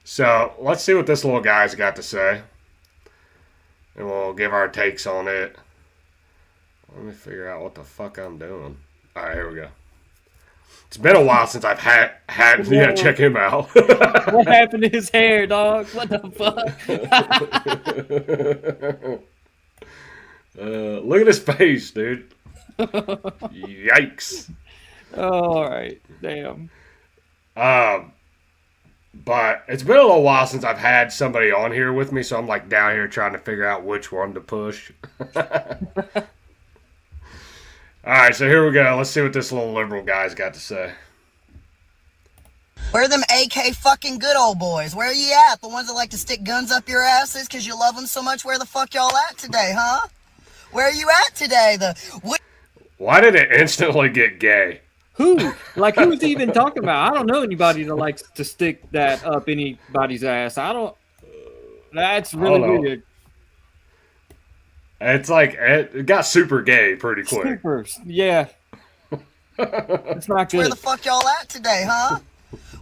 So let's see what this little guy's got to say, and we'll give our takes on it. Let me figure out what the fuck I'm doing. All right, here we go. It's been a while since I've had check him out. What happened to his hair, dog? What the fuck? Look at his face, dude. Yikes. Oh, all right. Damn. But it's been a little while since I've had somebody on here with me, so I'm like down here trying to figure out which one to push. All right, so here we go. Let's see what this little liberal guy's got to say. Where are them AK fucking good old boys? Where are you at? The ones that like to stick guns up your asses because you love them so much? Where the fuck y'all at today, huh? Where are you at today? Why did it instantly get gay? Who? Like, who's even talking about? I don't know anybody that likes to stick that up anybody's ass. That's really weird. It's like, it got super gay pretty quick. Super, yeah. It's not good. Where the fuck y'all at today, huh?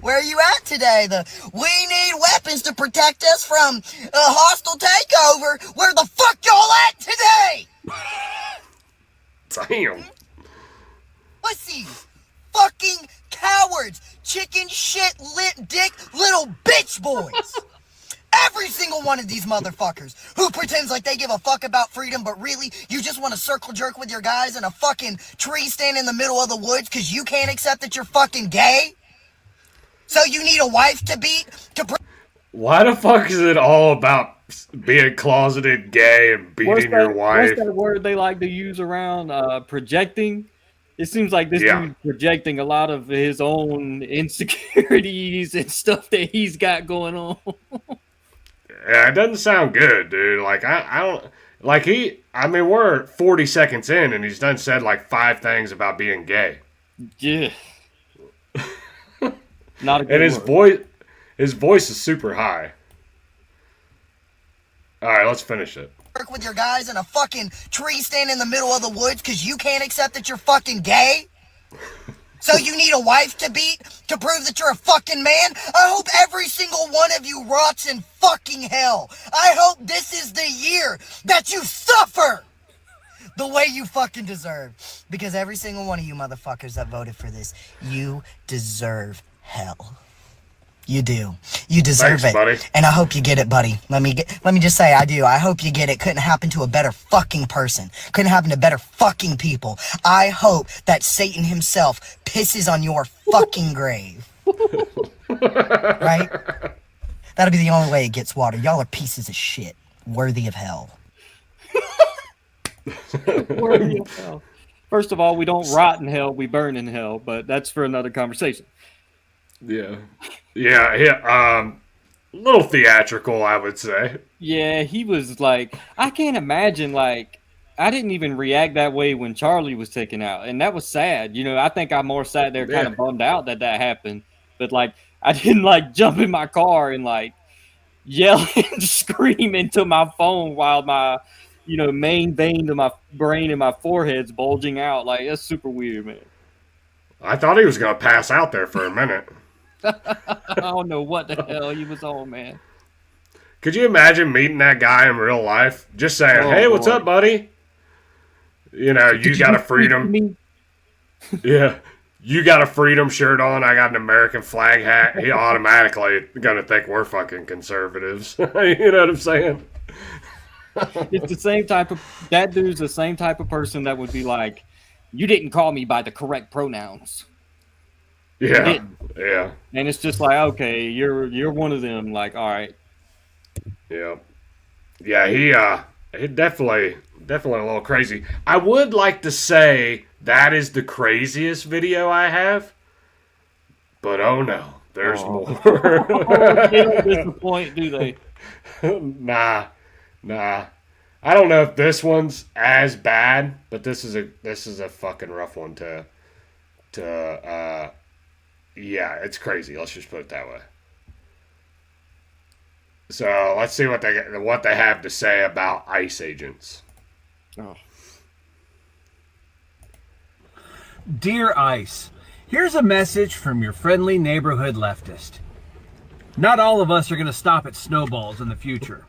Where are you at today? We need weapons to protect us from a hostile takeover. Where the fuck y'all at today? Damn. Pussies. Fucking cowards. Chicken shit lit dick little bitch boys. Every single one of these motherfuckers who pretends like they give a fuck about freedom, but really, you just want to circle jerk with your guys in a fucking tree stand in the middle of the woods because you can't accept that you're fucking gay? So you need a wife to beat? Why the fuck is it all about being closeted gay and beating your wife? What's that word they like to use around projecting? It seems like this dude's projecting a lot of his own insecurities and stuff that he's got going on. Yeah, it doesn't sound good, dude. Like, I don't... Like, we're 40 seconds in, and he's done said, like, 5 things about being gay. Yeah. Not a good And his voice is super high. Alright, let's finish it. Work with your guys in a fucking tree stand in the middle of the woods because you can't accept that you're fucking gay? So you need a wife to beat to prove that you're a fucking man? I hope every single one of you rots in fucking hell. I hope this is the year that you suffer the way you fucking deserve. Because every single one of you motherfuckers that voted for this, you deserve hell. You do. You deserve it. Buddy. And I hope you get it, buddy. Let me just say I do. I hope you get it. Couldn't happen to a better fucking person. Couldn't happen to better fucking people. I hope that Satan himself pisses on your fucking grave. Right? That'll be the only way it gets water. Y'all are pieces of shit. Worthy of hell. Worthy of hell. First of all, we don't rot in hell, we burn in hell, but that's for another conversation. Yeah. A little theatrical, I would say. Yeah, he was like, I can't imagine, like, I didn't even react that way when Charlie was taken out, and that was sad. You know, I think I'm more sat there kind of bummed out that happened, but like, I didn't like jump in my car and like yell and scream into my phone while my, main vein of my brain and my forehead's bulging out. Like, that's super weird, man. I thought he was gonna pass out there for a minute. I don't know what the hell he was on, man. Could you imagine meeting that guy in real life? Just saying, "Hey, what's up, buddy? You got a freedom." Yeah, you got a freedom shirt on. I got an American flag hat. He automatically gonna think we're fucking conservatives. You know what I'm saying? It's the same that dude's the same type of person that would be like, "You didn't call me by the correct pronouns." Yeah, yeah. And it's just like, okay, you're one of them. Like, all right. Yeah, yeah. He definitely a little crazy. I would like to say that is the craziest video I have, but oh no, there's more. They don't disappoint, do they? Nah. I don't know if this one's as bad, but this is a fucking rough one to yeah, it's crazy. Let's just put it that way. So let's see what they have to say about ICE agents. Oh. Dear ICE, here's a message from your friendly neighborhood leftist. Not all of us are going to stop at snowballs in the future.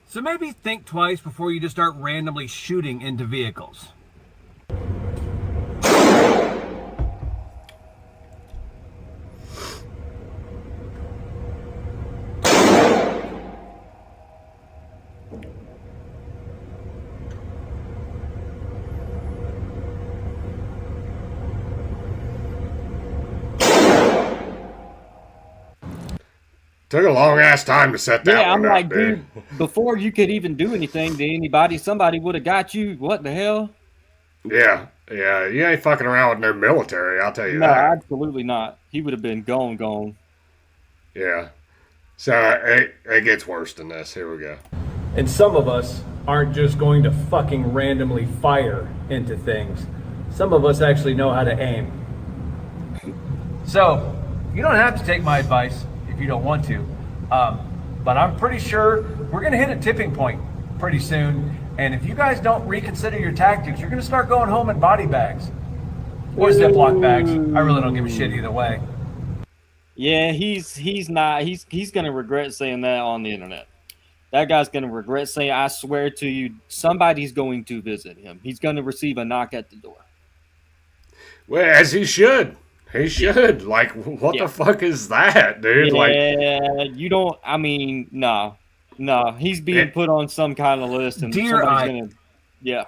So maybe think twice before you just start randomly shooting into vehicles. Took a long ass time to set that one up. Yeah, I'm like, dude, before you could even do anything to anybody, somebody would have got you. What the hell? Yeah. You ain't fucking around with no military, I'll tell you No, that. absolutely not. He would have been gone. Yeah. So it gets worse than this. Here we go. And some of us aren't just going to fucking randomly fire into things. Some of us actually know how to aim. So, you don't have to take my advice if you don't want to. But I'm pretty sure we're going to hit a tipping point pretty soon. And if you guys don't reconsider your tactics, you're going to start going home in body bags or Ziploc bags. I really don't give a shit either way. Yeah, he's gonna regret saying that on the internet. That guy's gonna regret saying, I swear to you, somebody's going to visit him. He's gonna receive a knock at the door. Well, as he should. He should. Like, what the fuck is that, dude? You don't. I mean, no. He's being put on some kind of list, and somebody's gonna. Yeah.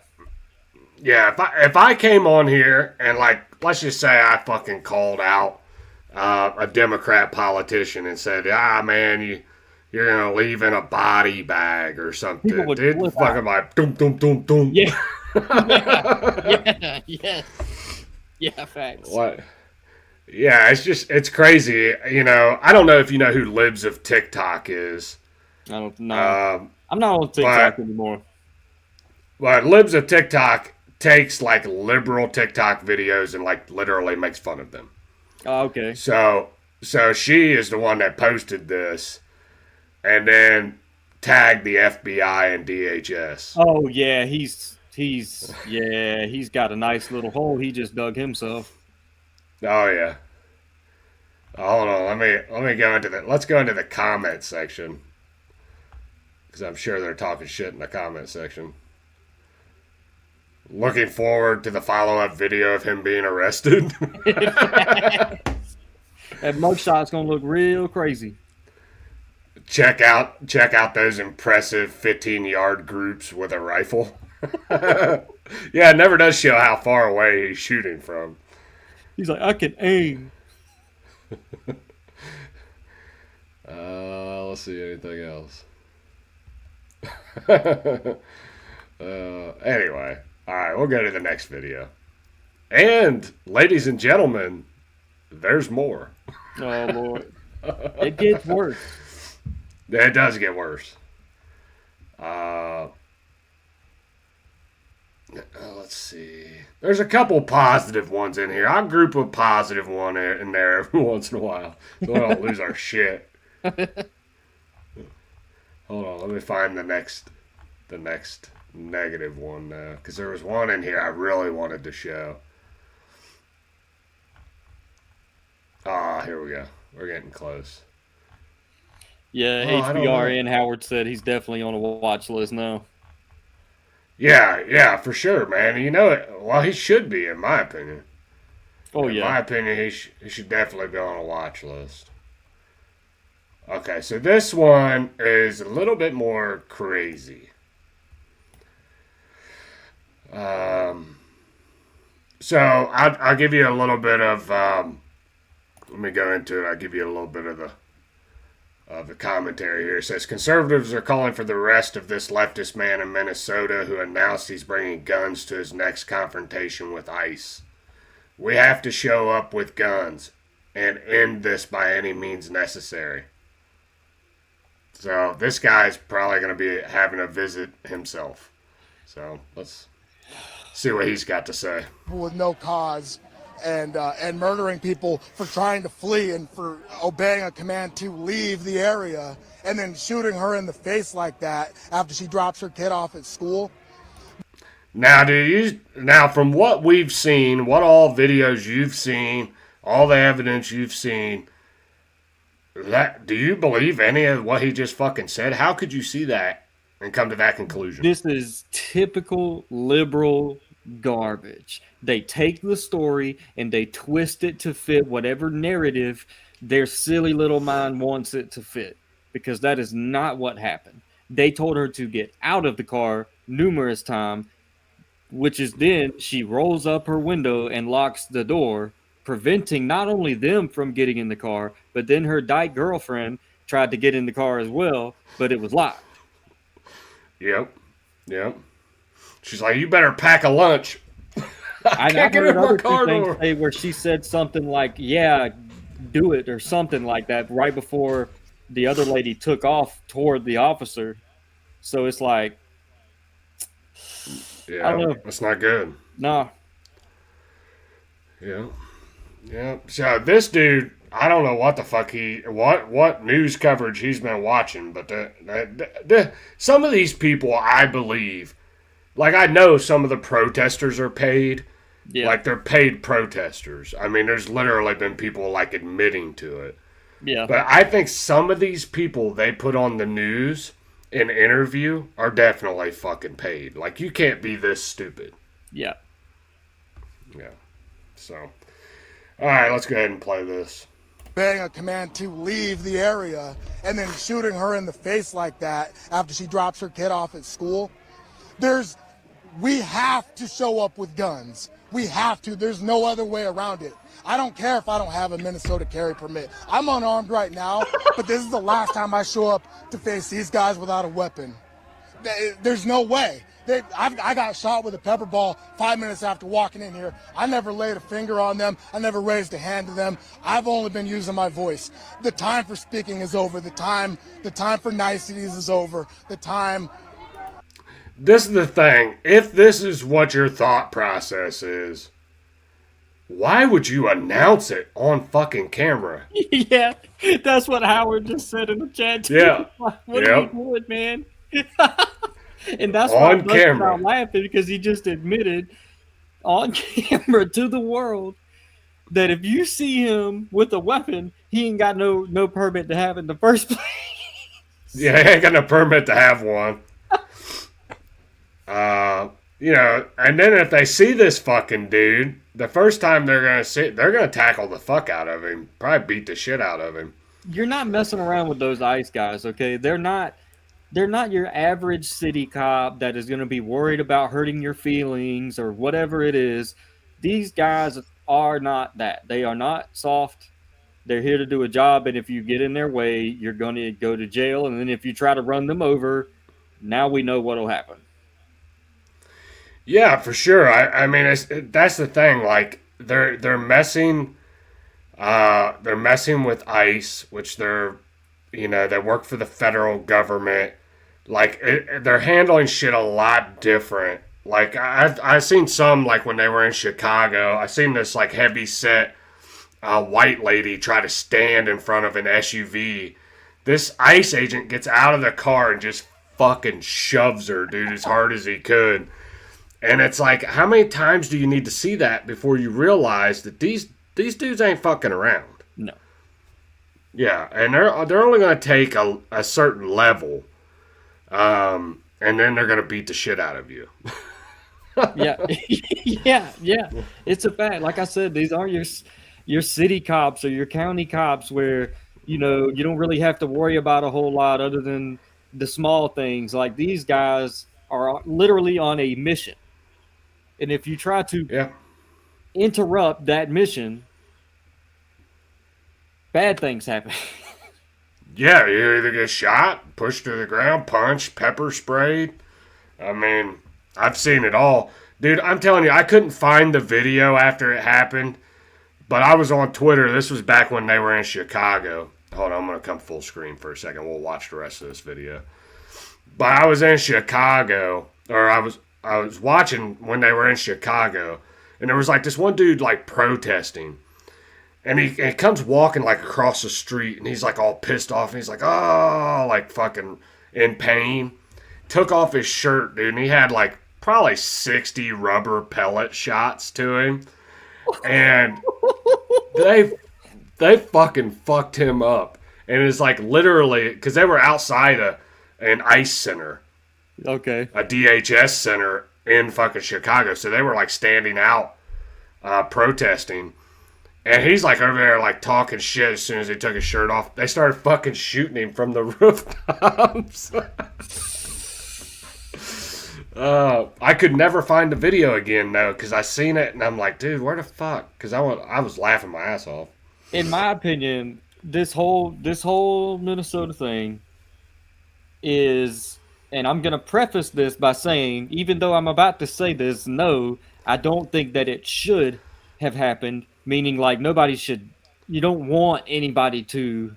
Yeah. If I came on here and let's just say I fucking called out a Democrat politician and said, man, you're gonna leave in a body bag or something. Dude, fucking like doom doom doom doom. Yeah. Yeah, facts. What? Yeah, it's crazy. I don't know if you know who Libs of TikTok is. I don't know. I'm not on TikTok anymore. But Libs of TikTok takes liberal TikTok videos and literally makes fun of them. Oh, okay. So she is the one that posted this, and then tagged the FBI and DHS. Oh yeah, he's got a nice little hole he just dug himself. Oh yeah. Hold on, let me go into let's go into the comment section, because I'm sure they're talking shit in the comment section. Looking forward to the follow-up video of him being arrested. That mugshot's gonna look real crazy. Check out those impressive 15-yard groups with a rifle. Yeah, it never does show how far away he's shooting from. He's like, I can aim. Let's see anything else. Anyway, all right, we'll go to the next video. And ladies and gentlemen, there's more. Oh Lord, it gets worse. It does get worse. let's see. There's a couple positive ones in here. I'll group a positive one in there every once in a while, so we don't lose our shit. Hold on, let me find the next negative one now, because there was one in here I really wanted to show. Here we go. We're getting close. Yeah, HBRN Howard said he's definitely on a watch list now. Yeah, for sure, man. You know it. Well, he should be, in my opinion. Oh, in yeah. my opinion, he should definitely be on a watch list. Okay, so this one is a little bit more crazy. So I'll give you a little bit of. Let me go into it. I'll give you a little bit of the commentary here. It says conservatives are calling for the arrest of this leftist man in Minnesota who announced he's bringing guns to his next confrontation with ICE. We have to show up with guns and end this by any means necessary. So this guy's probably going to be having a visit himself. So let's see what he's got to say. With no cause. And murdering people for trying to flee and for obeying a command to leave the area, and then shooting her in the face like that after she drops her kid off at school. Now, from what we've seen, what all videos you've seen, all the evidence you've seen, do you believe any of what he just fucking said? How could you see that and come to that conclusion? This is typical liberal garbage. They take the story and they twist it to fit whatever narrative their silly little mind wants it to fit, because that is not what happened. They told her to get out of the car numerous times, which is then she rolls up her window and locks the door, preventing not only them from getting in the car, but then her dyke girlfriend tried to get in the car as well, but it was locked. Yep. She's like, you better pack a lunch. I heard other two things say where she said something like, yeah, do it, or something like that, right before the other lady took off toward the officer. So it's like, yeah, I don't know. That's not good. No. Yeah. So this dude, I don't know what the fuck what news coverage he's been watching, but some of these people, I believe, like I know some of the protesters are paid. Yeah. Like they're paid protesters. I mean, there's literally been people like admitting to it. Yeah. But I think some of these people they put on the news and interview are definitely fucking paid. Like you can't be this stupid. Yeah. So, all right, let's go ahead and play this. Obeying a command to leave the area and then shooting her in the face like that after she drops her kid off at school. We have to show up with guns. We have to. There's no other way around it. I don't care if I don't have a Minnesota carry permit. I'm unarmed right now, but this is the last time I show up to face these guys without a weapon. There's no way. I got shot with a pepper ball 5 minutes after walking in here. I never laid a finger on them. I never raised a hand to them. I've only been using my voice. The time for speaking is over. The time for niceties is over. This is the thing. If this is what your thought process is, why would you announce it on fucking camera? Yeah, that's what Howard just said in the chat too. Yeah. What are you doing, man? And that's why I'm laughing, because he just admitted on camera to the world that if you see him with a weapon, he ain't got no permit to have it in the first place. Yeah, he ain't got no permit to have one. And then if they see this fucking dude, the first time they're gonna tackle the fuck out of him, probably beat the shit out of him. You're not messing around with those ICE guys, okay? They're not your average city cop that is going to be worried about hurting your feelings or whatever it is. These guys are not that. They are not soft. They're here to do a job, and if you get in their way, you're going to go to jail. And then if you try to run them over, now we know what'll happen. Yeah, for sure. I mean, that's the thing. Like they're messing with ICE, which they work for the federal government. Like they're handling shit a lot different Like I've seen some, like when they were in Chicago. I seen this like heavy set white lady try to stand in front of an SUV. This ICE agent gets out of the car and just fucking shoves her, dude, as hard as he could. And it's like, how many times do you need to see that before you realize that these dudes ain't fucking around? No. Yeah, and they're only going to take a certain level, and then they're going to beat the shit out of you. Yeah, yeah. It's a fact. Like I said, these aren't your city cops or your county cops where, you don't really have to worry about a whole lot other than the small things. Like, these guys are literally on a mission. And if you try to interrupt that mission, bad things happen. Yeah, you either get shot, pushed to the ground, punched, pepper sprayed. I mean, I've seen it all. Dude, I'm telling you, I couldn't find the video after it happened, but I was on Twitter. This was back when they were in Chicago. Hold on, I'm going to come full screen for a second. We'll watch the rest of this video. But I was in Chicago, or I was watching when they were in Chicago, and there was like this one dude like protesting. And he comes walking like across the street, and he's like all pissed off, and he's like, oh, like fucking in pain. Took off his shirt, dude, and he had like probably 60 rubber pellet shots to him. And they fucking fucked him up. And it's like literally, because they were outside an ICE center. Okay. A DHS center in fucking Chicago. So they were like standing out protesting. And he's like over there like talking shit as soon as he took his shirt off. They started fucking shooting him from the rooftops. I could never find the video again though, because I seen it and I'm like, dude, where the fuck? Because I was laughing my ass off. In my opinion, this whole Minnesota thing is, and I'm gonna preface this by saying, even though I'm about to say this, no, I don't think that it should have happened. Meaning, like, you don't want anybody to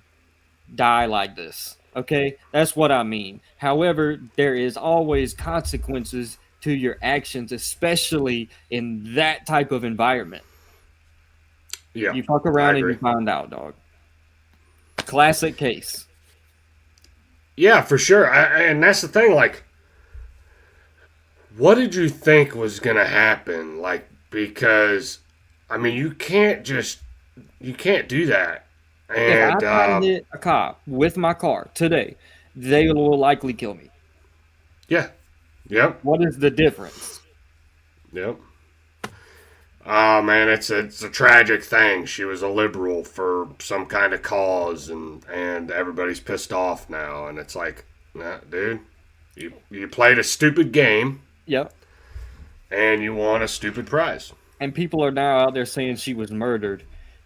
die like this, okay? That's what I mean. However, there is always consequences to your actions, especially in that type of environment. Yeah. You fuck around and you find out, dog. Classic case. Yeah, for sure. And that's the thing, like, what did you think was going to happen? Like, because... I mean, you can't do that. And, if I try to hit a cop with my car today, they will likely kill me. Yeah. Yep. What is the difference? Yep. Oh, man, it's a tragic thing. She was a liberal for some kind of cause, and everybody's pissed off now. And it's like, nah, dude, you played a stupid game. Yep. And you won a stupid prize. And people are now out there saying she was murdered.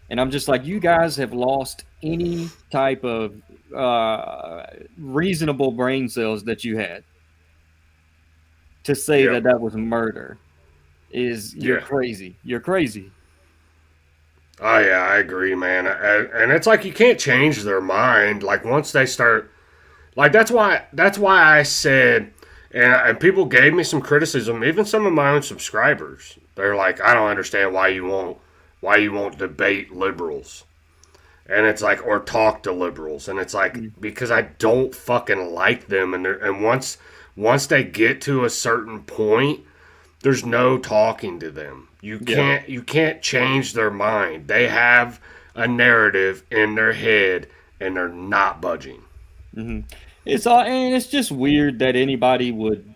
And I'm just like, you guys have lost any type of reasonable brain cells that you had. To say that was murder you're crazy. You're crazy. Oh, yeah, I agree, man. And it's like you can't change their mind. Like, once they start... Like, that's why I said... And people gave me some criticism, even some of my own subscribers. They're like, I don't understand why you won't debate liberals. And it's like, or talk to liberals. And it's like, because I don't fucking like them. And once they get to a certain point, there's no talking to them. You can't change their mind. They have a narrative in their head, and they're not budging. Mm-hmm. It's just weird that anybody would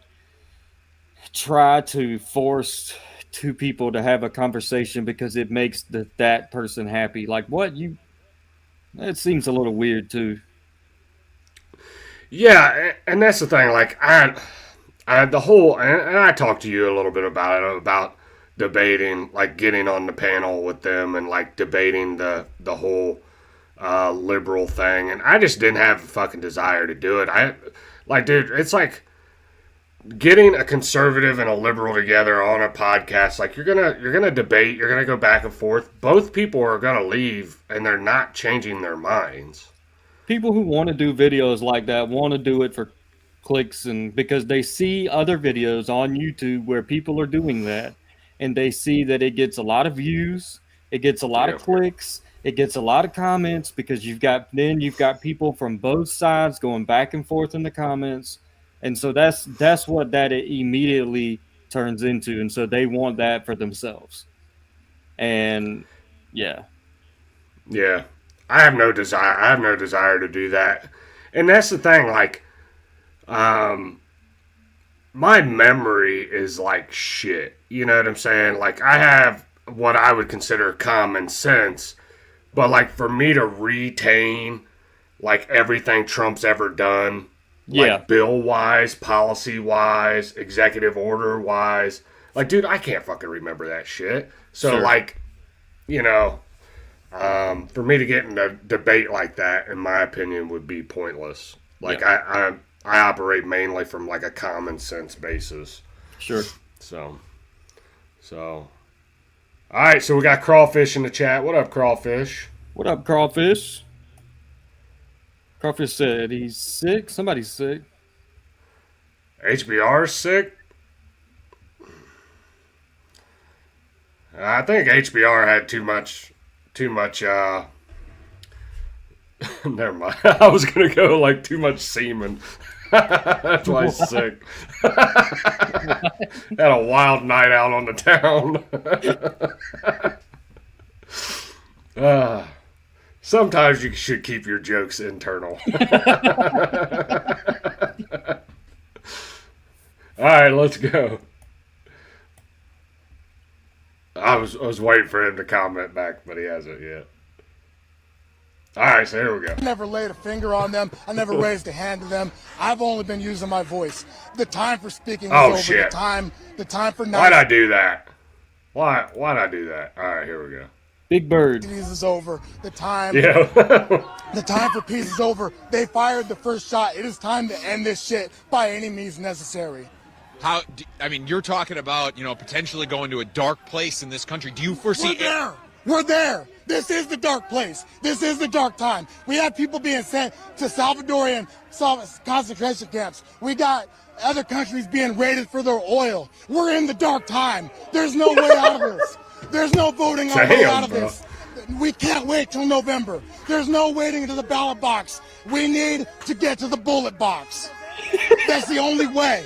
try to force two people to have a conversation because it makes that person happy. Like, what? It seems a little weird too. Yeah, and that's the thing. Like, and I talked to you a little bit about it, about debating, like getting on the panel with them and like debating the whole liberal thing, and I just didn't have a fucking desire to do it. Dude, it's like getting a conservative and a liberal together on a podcast. Like, you're gonna debate, you're gonna go back and forth. Both people are gonna leave, and they're not changing their minds. People who want to do videos like that want to do it for clicks, and because they see other videos on YouTube where people are doing that, and they see that it gets a lot of views, it gets a lot of clicks, it gets a lot of comments, because you've got people from both sides going back and forth in the comments, and so that's what that immediately turns into, and so they want that for themselves. And yeah. I have no desire to do that. And that's the thing, like, my memory is like shit. You know what I'm saying? Like, I have what I would consider common sense, but like for me to retain like everything Trump's ever done, like bill wise, policy wise, executive order wise, like, dude, I can't fucking remember that shit. So like, you know, for me to get in a debate like that, in my opinion, would be pointless. Like, I operate mainly from like a common sense basis. Sure. So, all right. So we got Crawfish in the chat. What up, Crawfish? What up, Crawfish? Crawfish said he's sick. Somebody's sick. HBR's sick. I think HBR had too much. Never mind. I was gonna go like too much semen. That's why he's sick. Had a wild night out on the town. Sometimes you should keep your jokes internal. All right, let's go. I was waiting for him to comment back, but he hasn't yet. All right, so here we go. I never laid a finger on them. I never raised a hand to them. I've only been using my voice. The time for speaking is over. Shit. The time for Why'd I do that? Why'd I do that? All right, here we go. Big Bird. Peace is over. The time. Yeah. The time for peace is over. They fired the first shot. It is time to end this shit by any means necessary. I mean, you're talking about, potentially going to a dark place in this country. Do you foresee? We're there. This is the dark place. This is the dark time. We have people being sent to Salvadorian concentration camps. We got other countries being raided for their oil. We're in the dark time. There's no way out of this. There's no voting our way out of this. We can't wait till November. There's no waiting to the ballot box. We need to get to the bullet box. That's the only way.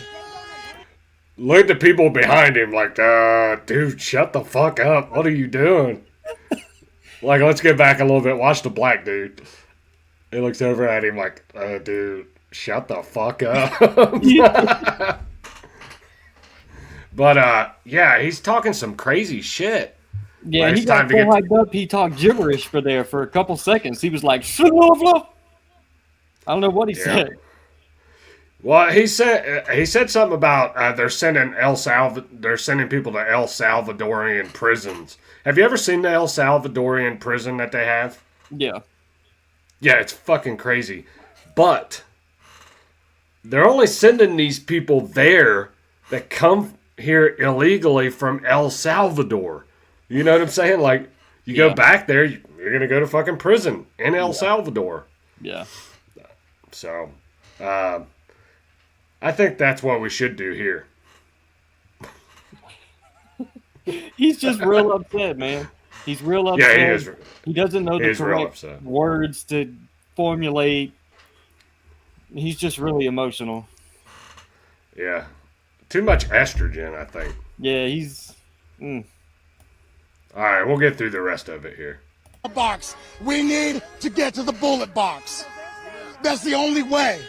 Look at the people behind him like, dude, shut the fuck up. What are you doing? Like, let's get back a little bit. Watch the black dude. He looks over at him like, dude, shut the fuck up. But, yeah, he's talking some crazy shit. Yeah, he got so hyped up, he talked gibberish for a couple seconds. He was like, I don't know what he said. Well, he said something about they're sending people to El Salvadorian prisons. Have you ever seen the El Salvadorian prison that they have? Yeah. Yeah, it's fucking crazy. But they're only sending these people there that come here illegally from El Salvador. You know what I'm saying? Like, you go back there, you're going to go to fucking prison in El Salvador. Yeah. So, I think that's what we should do here. He's just real upset, man. He's real upset. Yeah, he is. He doesn't know the correct words to formulate. He's just really emotional. Yeah. Too much estrogen, I think. Yeah, he's... All right, we'll get through the rest of it here. Box. We need to get to the bullet box. That's the only way.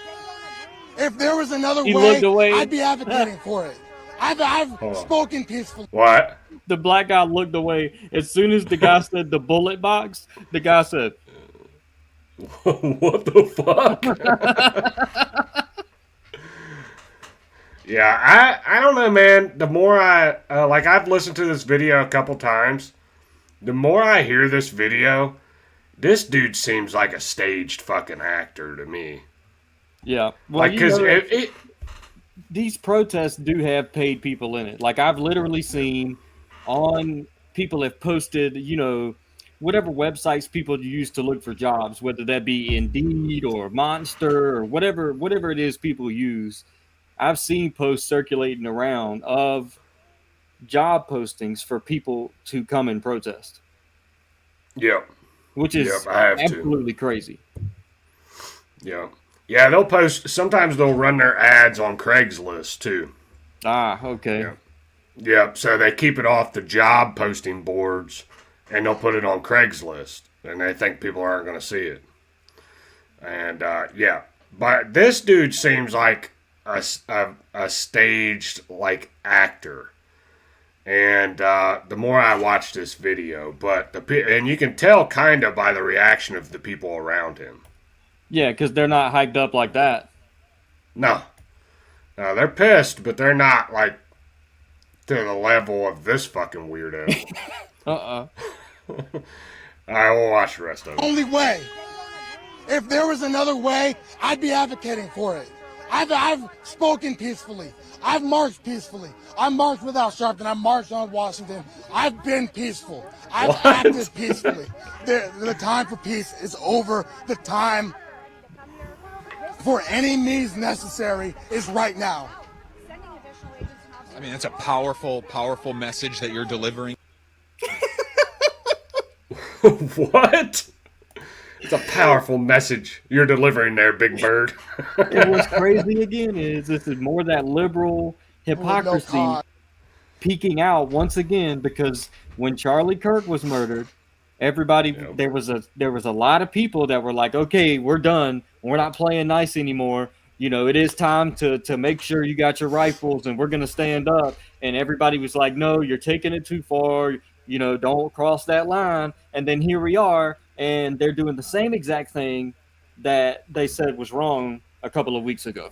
If there was another way, I'd be advocating for it. I've spoken peacefully. What? The black guy looked away. As soon as the guy said the bullet box, the guy said, what the fuck? Yeah, I don't know, man. The more I've listened to this video a couple times, the more I hear this video, this dude seems like a staged fucking actor to me. Yeah. Well, like, because these protests do have paid people in it. Like, I've literally seen people have posted, whatever websites people use to look for jobs, whether that be Indeed or Monster or whatever it is people use. I've seen posts circulating around of job postings for people to come and protest, Yep. which Yep, is I have to. absolutely crazy. Yeah. Yeah, they'll post, sometimes they'll run their ads on Craigslist too. Ah, okay. Yeah. Yep, so they keep it off the job posting boards and they'll put it on Craigslist and they think people aren't going to see it. And yeah, but this dude seems like a staged like actor. And the more I watch this video, and you can tell kind of by the reaction of the people around him. Yeah, because they're not hyped up like that. No, they're pissed, but they're not like to the level of this fucking weirdo. All right, we'll watch the rest of it. Only way. If there was another way, I'd be advocating for it. I've spoken peacefully. I've marched peacefully. I marched without Sharpton. I marched on Washington. I've been peaceful. I've acted peacefully. The time for peace is over. The time for any means necessary is right now. I mean, that's a powerful, powerful message that you're delivering. What? It's a powerful message you're delivering there, Big Bird. And what's crazy again is this is more that liberal hypocrisy peeking out once again, because when Charlie Kirk was murdered, everybody there was a lot of people that were like, okay, we're done. We're not playing nice anymore. You know, it is time to make sure you got your rifles and we're going to stand up. And everybody was like, no, you're taking it too far. You know, don't cross that line. And then here we are. And they're doing the same exact thing that they said was wrong a couple of weeks ago.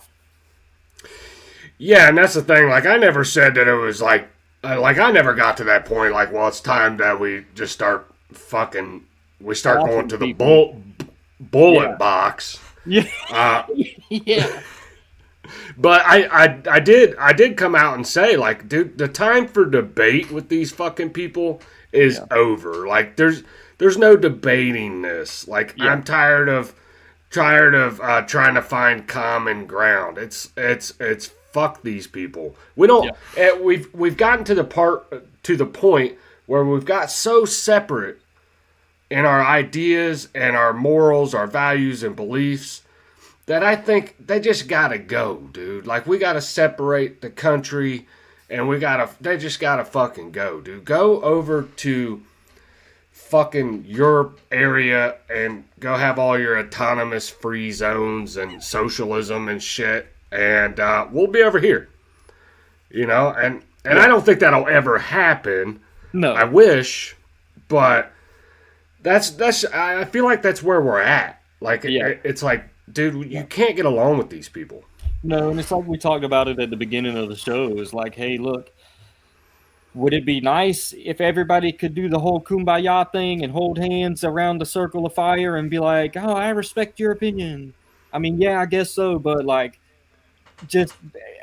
Yeah, and that's the thing. Like, I never said that it was like I never got to that point. Like, well, it's time that we just start going to the bullet box. Yeah. Yeah. But I did come out and say, like, dude, the time for debate with these fucking people is over. Like, there's no debating this. Like, I'm tired of trying to find common ground. It's fuck these people. We don't. We've gotten to the point where we've got so separate in our ideas and our morals, our values and beliefs, that I think they just gotta go, dude. Like, we gotta separate the country, and they just gotta fucking go, dude. Go over to fucking your area and go have all your autonomous free zones and socialism and shit, and we'll be over here. You know, and I don't think that'll ever happen. No. I wish, but I feel like that's where we're at. Like, it's like, dude, you can't get along with these people. No, and it's like we talked about it at the beginning of the show. It's like, hey, look, would it be nice if everybody could do the whole kumbaya thing and hold hands around the circle of fire and be like, oh, I respect your opinion? I mean, yeah, I guess so. But, like, just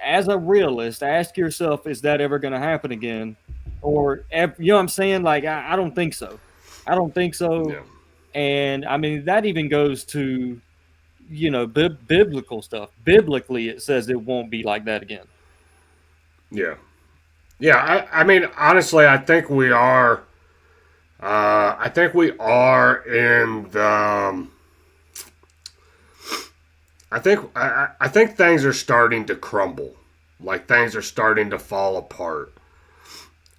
as a realist, ask yourself, is that ever going to happen again? Or, you know what I'm saying? Like, I don't think so. I don't think so. Yeah. And, I mean, that even goes to, you know, biblical stuff. Biblically, it says it won't be like that again. Yeah. Yeah, I mean, honestly, I think we are. I think we are in the. I think things are starting to crumble, like things are starting to fall apart,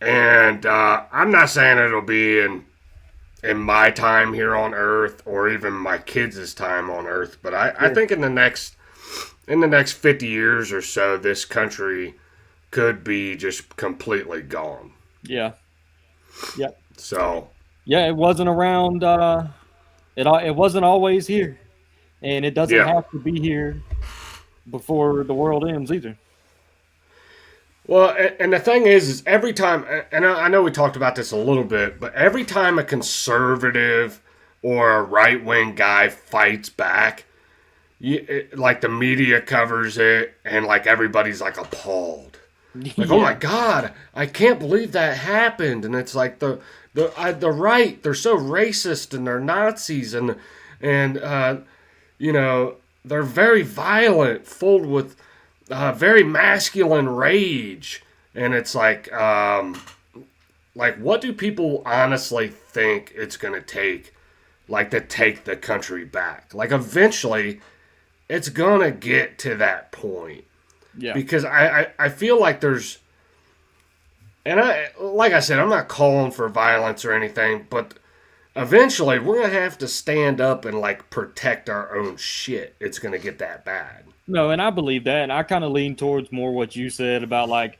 and I'm not saying it'll be in my time here on Earth or even my kids' time on Earth, but I think in the next 50 years or so, this country could be just completely gone. Yeah. Yep. So. Yeah, it wasn't around. It wasn't always here, and it doesn't have to be here before the world ends either. Well, and the thing is every time, and I know we talked about this a little bit, but every time a conservative or a right-wing guy fights back, like the media covers it, and like everybody's like appalled. Like, oh my God, I can't believe that happened. And it's like the the right, they're so racist and they're Nazis and you know, they're very violent, full with very masculine rage, and it's like what do people honestly think it's gonna take, like to take the country back? Like eventually, it's gonna get to that point. Yeah. Because I feel like there's, and like I said, I'm not calling for violence or anything, but eventually we're gonna have to stand up and like protect our own shit. It's gonna get that bad. No, and I believe that, and I kind of lean towards more what you said about like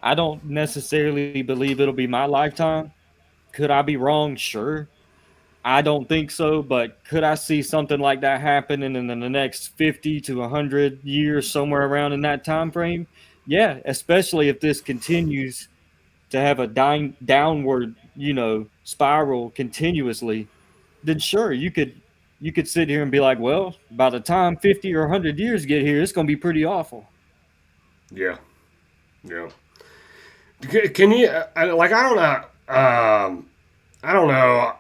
I don't necessarily believe it'll be my lifetime. Could I be wrong? Sure. I don't think so, but could I see something like that happening in the next 50 to 100 years, somewhere around in that time frame? Yeah, especially if this continues to have a downward, spiral continuously, then sure, you could sit here and be like, well, by the time 50 or 100 years get here, it's going to be pretty awful. Yeah, yeah. Can you like I don't know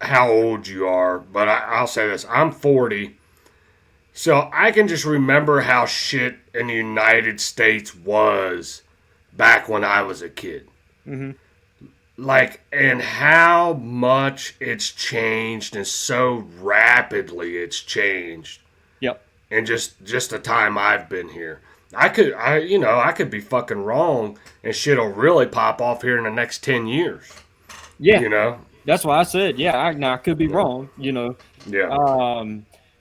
how old you are, but I'll say this: I'm 40, so I can just remember how shit in the United States was back when I was a kid. Mm-hmm. Like, and how much it's changed, and so rapidly it's changed. Yep. In just the time I've been here. I could be fucking wrong, and shit'll really pop off here in the next 10 years. Yeah. You know? That's why I said, yeah, I could be wrong, Yeah.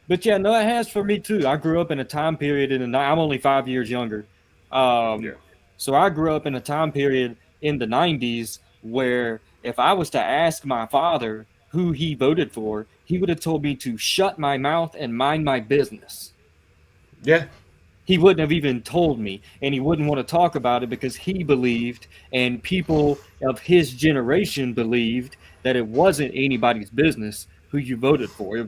But yeah, no, it has for me too. I grew up in a time period I'm only 5 years younger. Yeah. So I grew up in a time period in the 90s where if I was to ask my father who he voted for, he would have told me to shut my mouth and mind my business. Yeah. He wouldn't have even told me, and he wouldn't want to talk about it because he believed, and people of his generation believed, that it wasn't anybody's business who you voted for. It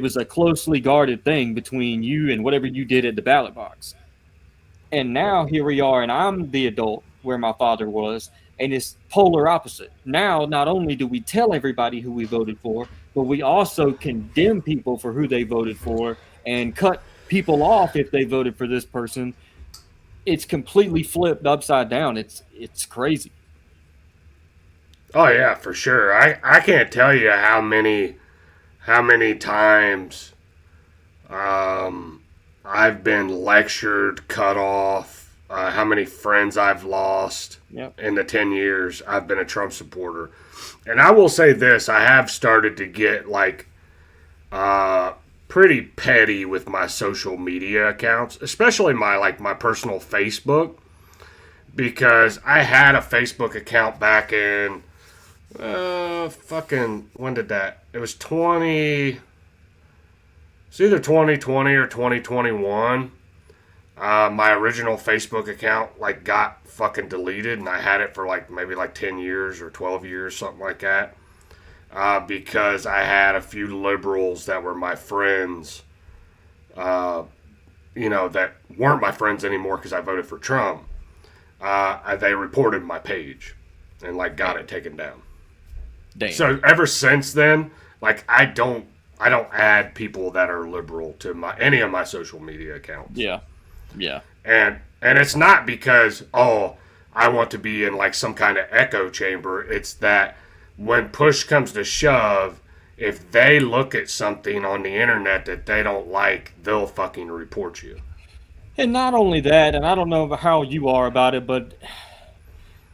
was a closely guarded thing between you and whatever you did at the ballot box. And now here we are, and I'm the adult where my father was, and it's polar opposite. Now, not only do we tell everybody who we voted for, but we also condemn people for who they voted for and cut people off if they voted for this person. It's completely flipped upside down. It's crazy. Oh yeah, for sure. I can't tell you how many times I've been lectured, cut off, how many friends I've lost in the 10 years I've been a Trump supporter. And I will say this, I have started to get like pretty petty with my social media accounts, especially my personal Facebook, because I had a Facebook account back in when did that? It was either 2020 or 2021. My original Facebook account got fucking deleted, and I had it for maybe 10 years or 12 years, something like that. Because I had a few liberals that were my friends, that weren't my friends anymore because I voted for Trump. They reported my page and got it taken down. Damn. So ever since then, I don't add people that are liberal to any of my social media accounts. Yeah. Yeah. And it's not because I want to be in some kind of echo chamber. It's that when push comes to shove, if they look at something on the internet that they don't like, they'll fucking report you. And not only that, and I don't know how you are about it, but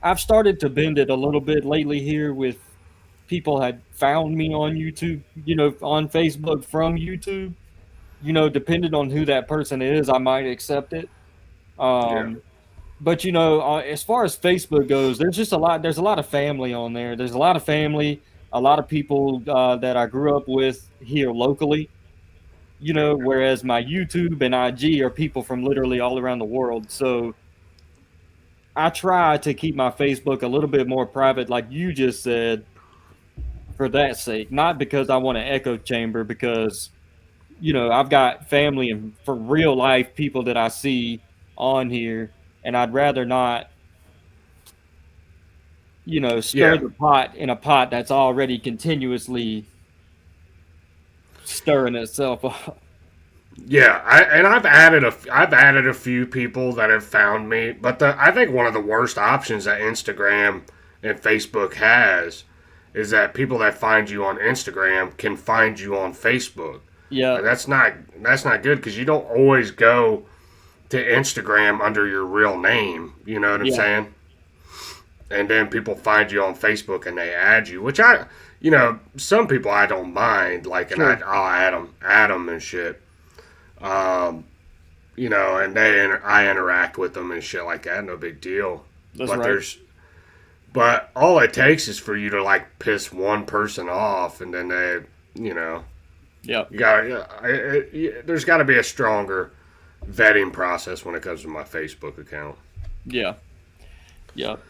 I've started to bend it a little bit lately here with people had found me on YouTube, on Facebook from YouTube. Depending on who that person is, I might accept it. But as far as Facebook goes, there's a lot of family on there. There's a lot of family, a lot of people that I grew up with here locally. Whereas my YouTube and IG are people from literally all around the world. So I try to keep my Facebook a little bit more private, like you just said, for that sake. Not because I want an echo chamber, because I've got family and for real life people that I see on here, and I'd rather not, stir Yeah. the pot in a pot that's already continuously stirring itself up. Yeah, I've added a few people that have found me, but I think one of the worst options that Instagram and Facebook has is that people that find you on Instagram can find you on Facebook. Yeah, Like, that's not good because you don't always go to Instagram under your real name. You know what I'm yeah, saying? And then people find you on Facebook and they add you, which some people I don't mind, like, and sure. I'll add them and shit. And I interact with them and shit like that. No big deal. That's but right. but all it takes is for you to like piss one person off, and then they, Yep. you got there's got to be a stronger vetting process when it comes to my Facebook account. Yeah. Yep.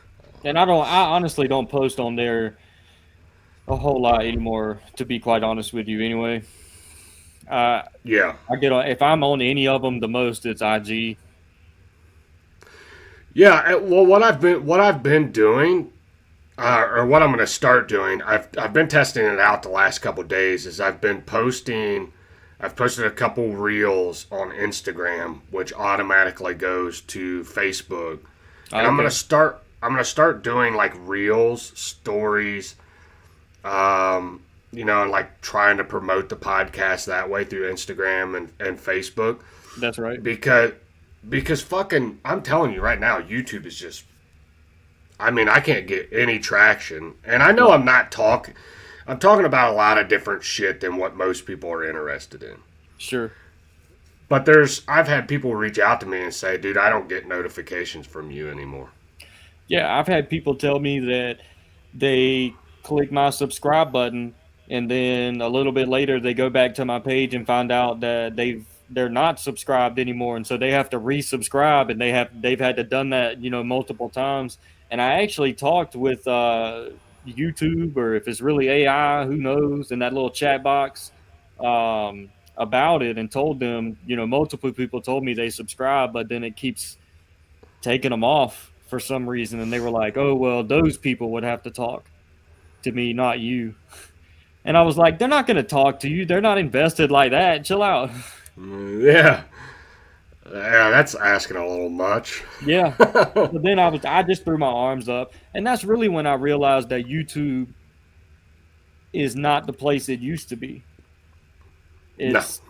And I honestly don't post on there a whole lot anymore, to be quite honest with you. Anyway, Yeah. I get on if I'm on any of them. The most it's IG. Yeah, well, what I've been doing, or what I'm going to start doing, I've been testing it out the last couple of days. Is I've posted a couple reels on Instagram, which automatically goes to Facebook, and I'm going to start doing like reels, stories, and like trying to promote the podcast that way through Instagram and Facebook. That's right. Because fucking, I'm telling you right now, YouTube is just, I can't get any traction. And I know I'm talking about a lot of different shit than what most people are interested in. Sure. But I've had people reach out to me and say, dude, I don't get notifications from you anymore. Yeah, I've had people tell me that they click my subscribe button and then a little bit later they go back to my page and find out that they're not subscribed anymore, and so they have to resubscribe, and they've had to done that multiple times. And I actually talked with YouTube, or if it's really AI, who knows, in that little chat box about it, and told them multiple people told me they subscribe, but then it keeps taking them off for some reason, and they were like, oh well, those people would have to talk to me, not you. And I was like, they're not going to talk to you, they're not invested like that, chill out. Yeah, that's asking a little much. Yeah, but then I just threw my arms up, and that's really when I realized that YouTube is not the place it used to be. It's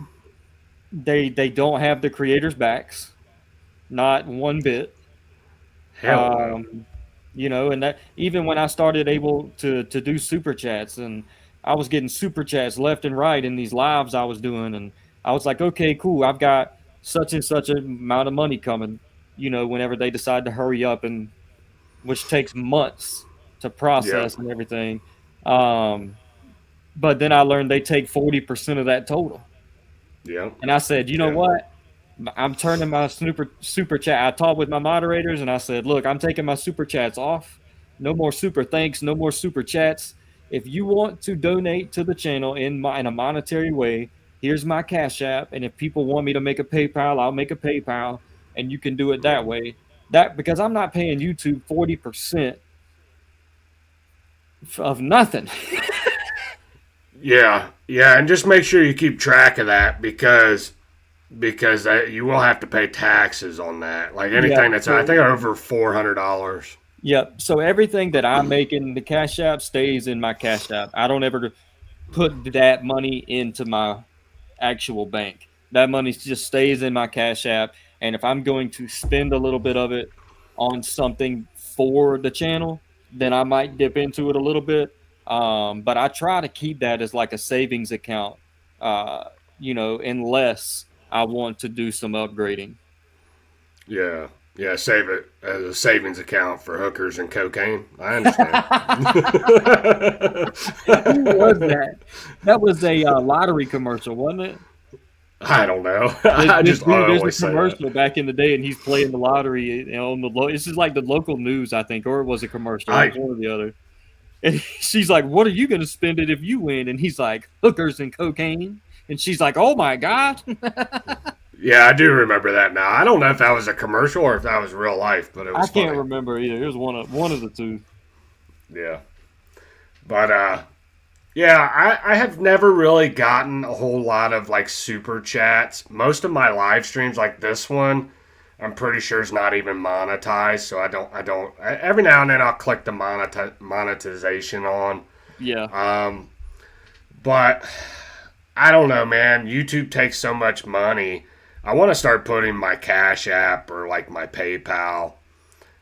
they don't have the creators' backs, not one bit. Hell no. And that even when I started able to do super chats, and I was getting super chats left and right in these lives I was doing, and I was like, okay, cool, I've got such and such amount of money coming, whenever they decide to hurry up, and which takes months to process and everything. But then I learned they take 40% of that total. Yeah. And I said, you know what? I'm turning my super chat. I talked with my moderators and I said, look, I'm taking my super chats off. No more super thanks, no more super chats. If you want to donate to the channel in a monetary way, here's my Cash App, and if people want me to make a PayPal, I'll make a PayPal, and you can do it that way. Because I'm not paying YouTube 40% of nothing. Yeah, and just make sure you keep track of that because you will have to pay taxes on that. Like anything that's I think over $400. Yep. So everything that I make in the Cash App stays in my Cash App. I don't ever put that money into my actual bank. That money just stays in my Cash App, and if I'm going to spend a little bit of it on something for the channel, then I might dip into it a little bit. But I try to keep that as like a savings account, unless I want to do some upgrading. Yeah, save it as a savings account for hookers and cocaine. I understand. Who was that? That was a lottery commercial, wasn't it? I don't know. There's a commercial back in the day, and he's playing the lottery on the. This is like the local news, I think, or it was a commercial, one or the other. And she's like, "What are you going to spend it if you win?" And he's like, "Hookers and cocaine." And she's like, "Oh my god." Yeah, I do remember that now. I don't know if that was a commercial or if that was real life, but it was. I can't remember either. It was one of the two. Yeah. But yeah, I have never really gotten a whole lot of like super chats. Most of my live streams, like this one, I'm pretty sure is not even monetized. So every now and then I'll click the monetization on. Yeah. But I don't know, man. YouTube takes so much money. I want to start putting my Cash App or like my PayPal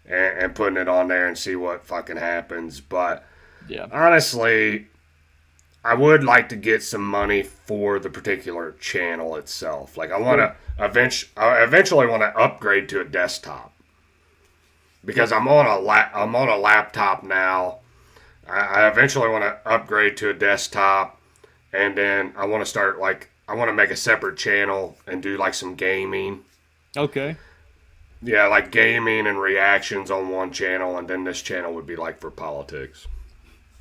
and putting it on there and see what fucking happens. But Yeah. honestly, I would like to get some money for the particular channel itself. Like I want to eventually want to upgrade to a desktop because I'm on a laptop now. I eventually want to upgrade to a desktop, and then I want to start I want to make a separate channel and do like some gaming. Okay. Yeah, like gaming and reactions on one channel, and then this channel would be like for politics.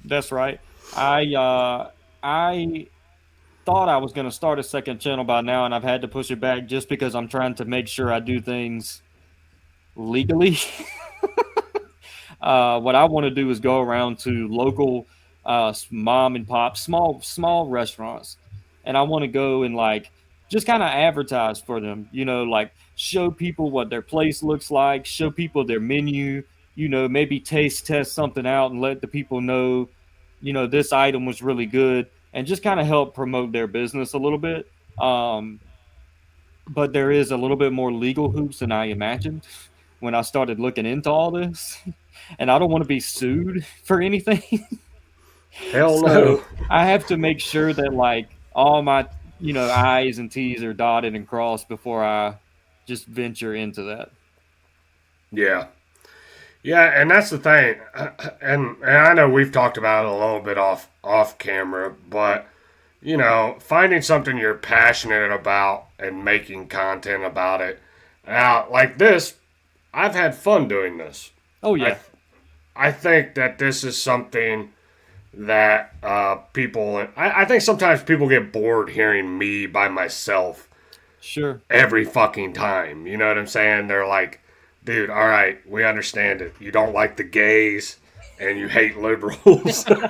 That's right. I thought I was going to start a second channel by now, and I've had to push it back just because I'm trying to make sure I do things legally. What I want to do is go around to local mom and pop, small restaurants, and I want to go and like just kind of advertise for them. Like show people what their place looks like, show people their menu. Maybe taste test something out and let the people know, this item was really good, and just kind of help promote their business a little bit. But there is a little bit more legal hoops than I imagined when I started looking into all this. And I don't want to be sued for anything. Hell So no. I have to make sure that like all my, I's and T's are dotted and crossed before I just venture into that. Yeah. Yeah, and that's the thing. And I know we've talked about it a little bit off camera, but finding something you're passionate about and making content about it. Now, like this, I've had fun doing this. Oh yeah. I think that this is something that people. I think sometimes people get bored hearing me by myself. Sure. Every fucking time. You know what I'm saying? They're like, dude, all right, we understand it. You don't like the gays and you hate liberals. Like,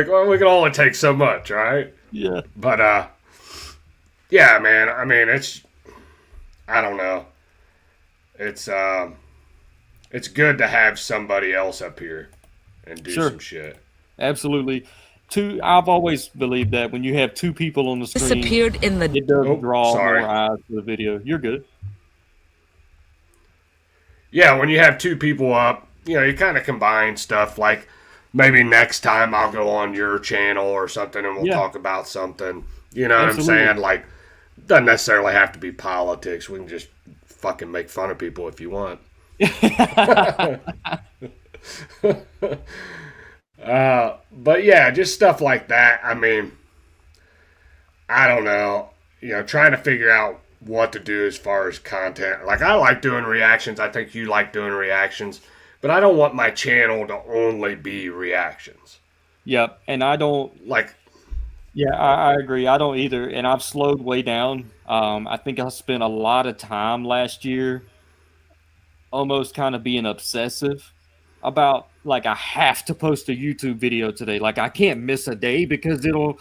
well, we can only take so much, right? Yeah. But yeah, man. I mean, I don't know. It's good to have somebody else up here and do some shit. Absolutely. I've always believed that when you have two people on the screen, Disappeared in the. it does draw sorry. more eyes to the video. You're good. Yeah, when you have two people up, you kind of combine stuff. Like maybe next time I'll go on your channel or something and we'll talk about something. You know what I'm saying? Like, doesn't necessarily have to be politics. We can just fucking make fun of people if you want. But yeah, just stuff like that. I mean, I don't know. Trying to figure out what to do as far as content. Like, I like doing reactions. I think you like doing reactions. But I don't want my channel to only be reactions. Yep. And I don't like. Yeah, I agree. I don't either. And I've slowed way down. I think I spent a lot of time last year almost kind of being obsessive about like I have to post a YouTube video today. Like I can't miss a day because it'll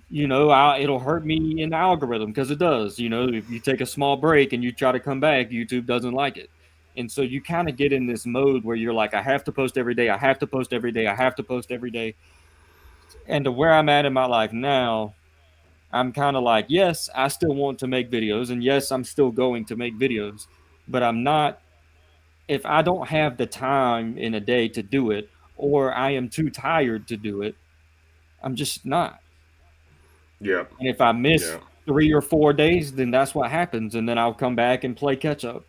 hurt me in the algorithm because it does. If you take a small break and you try to come back, YouTube doesn't like it. And so you kind of get in this mode where you're like, I have to post every day. I have to post every day. I have to post every day. And to where I'm at in my life now, I'm kind of like, yes, I still want to make videos. And yes, I'm still going to make videos. But I'm not, if I don't have the time in a day to do it, or I am too tired to do it, I'm just not. Yeah. And if I miss 3 or 4 days, then that's what happens. And then I'll come back and play catch up.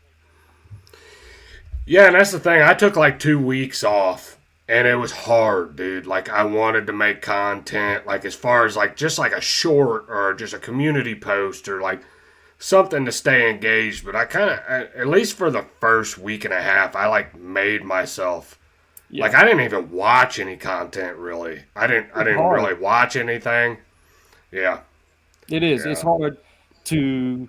Yeah, and that's the thing. I took like 2 weeks off. And it was hard, dude. Like, I wanted to make content, like, as far as, like, just like a short or just a community post or, like, something to stay engaged. But I kind of, at least for the first week and a half, I, like, made myself. Yeah. Like, I didn't even watch any content, really. I didn't really watch anything. Yeah. It is. Yeah. It's hard to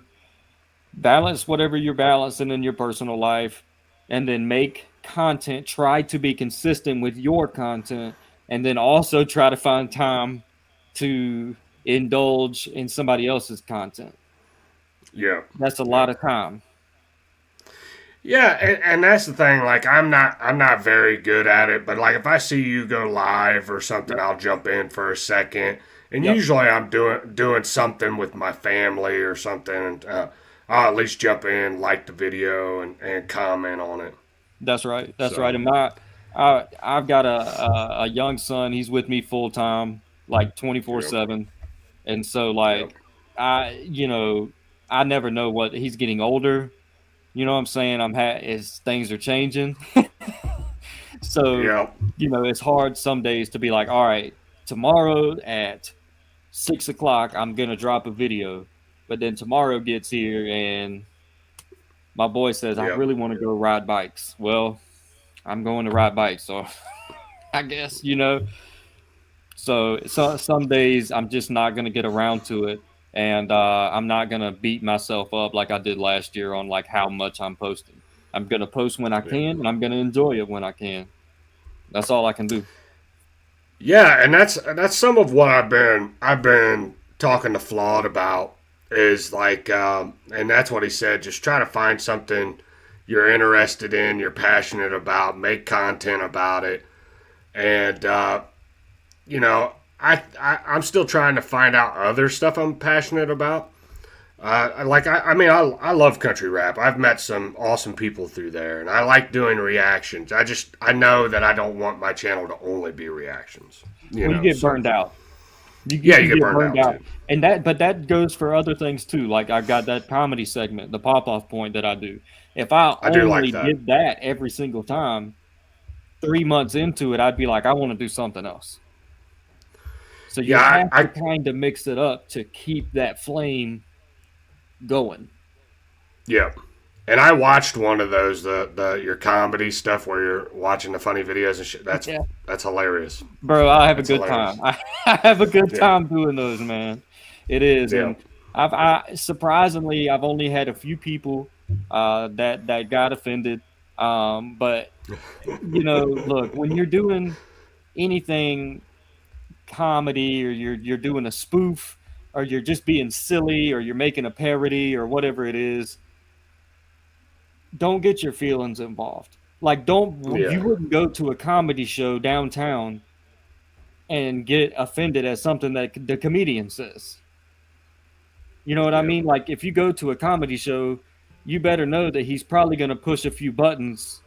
balance whatever you're balancing in your personal life and then make content, try to be consistent with your content, and then also try to find time to indulge in somebody else's content. Yeah. That's a lot of time. Yeah, and that's the thing. Like, I'm not very good at it, but like if I see you go live or something, I'll jump in for a second. And usually I'm doing something with my family or something. And I'll at least jump in, like the video, and comment on it. That's right. That's right. And I've got a young son. He's with me full time, like 24/7. And so like I never know what he's getting older. You know what I'm saying? As things are changing. So, it's hard some days to be like, all right, tomorrow at 6:00, I'm going to drop a video. But then tomorrow gets here and my boy says, I really want to go ride bikes. Well, I'm going to ride bikes. So I guess, So some days I'm just not going to get around to it. And I'm not going to beat myself up like I did last year on like how much I'm posting. I'm going to post when I can, and I'm going to enjoy it when I can. That's all I can do. Yeah, and that's some of what I've been talking to Flawed about is like, and that's what he said. Just try to find something you're interested in, you're passionate about, make content about it, and I'm still trying to find out other stuff I'm passionate about. I love country rap. I've met some awesome people through there, and I like doing reactions. I know that I don't want my channel to only be reactions. You get burned out. You get burned out. And that goes for other things too. Like I've got that comedy segment, the pop-off point that I do. If I only did that every single time, 3 months into it, I'd be like, I want to do something else. So you have to kind of mix it up to keep that flame going. Yeah. And I watched one of those, your comedy stuff where you're watching the funny videos and shit. That's hilarious. Bro, I have a good time. I have a good time doing those, man. It is. Yeah. And I've only had a few people that got offended. But look, when you're doing anything comedy or you're doing a spoof or you're just being silly or you're making a parody or whatever it is, don't get your feelings involved. Like you wouldn't go to a comedy show downtown and get offended at something that the comedian says. You know what I mean? Like if you go to a comedy show, you better know that he's probably going to push a few buttons,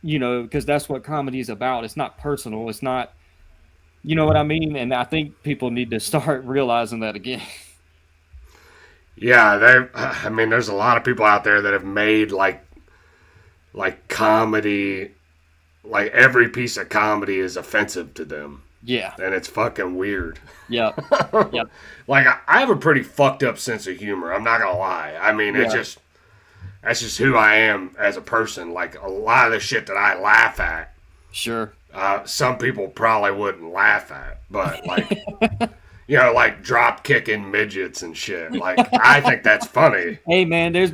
because that's what comedy is about. It's not personal. It's not, you know what I mean? And I think people need to start realizing that again. Yeah, there's a lot of people out there that have made like comedy, like every piece of comedy is offensive to them. Yeah. And it's fucking weird. Yeah. Yeah. Like I have a pretty fucked up sense of humor. I'm not gonna lie. I mean, that's just who I am as a person. Like a lot of the shit that I laugh at. Sure. Some people probably wouldn't laugh at, but like, like drop kicking midgets and shit. Like, I think that's funny. Hey man, there's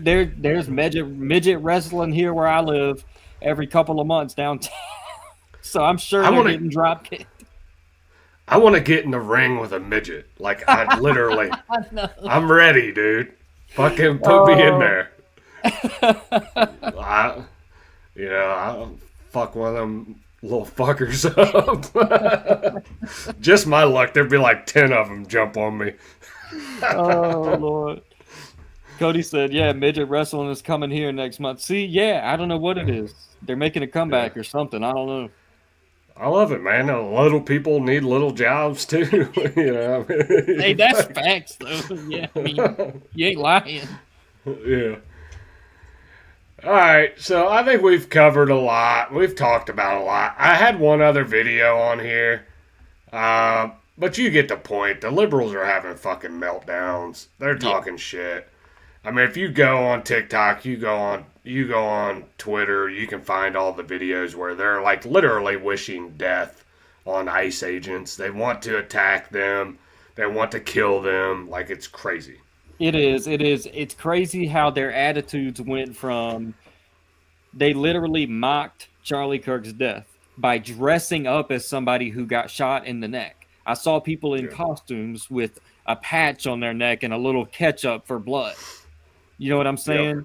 midget wrestling here where I live every couple of months downtown. So I'm sure they're getting drop kicked. I want to get in the ring with a midget. Like, I literally, I'm ready, dude. Fucking put me in there. I'll fuck one of them little fuckers up. Just my luck, there'd be like 10 of them jump on me. Oh, Lord. Cody said, yeah, midget wrestling is coming here next month. See, I don't know what it is. They're making a comeback or something. I don't know. I love it, man. Little people need little jobs too. Hey, that's facts, though. Yeah, I mean, you ain't lying. Yeah. All right, so I think we've covered a lot. We've talked about a lot. I had one other video on here, but you get the point. The liberals are having fucking meltdowns. They're talking shit. I mean, if you go on TikTok, you go on Twitter, you can find all the videos where they're like literally wishing death on ICE agents. They want to attack them. They want to kill them. Like, it's crazy. It is. It's crazy how their attitudes went from they literally mocked Charlie Kirk's death by dressing up as somebody who got shot in the neck. I saw people in costumes with a patch on their neck and a little ketchup for blood. You know what I'm saying? Yep.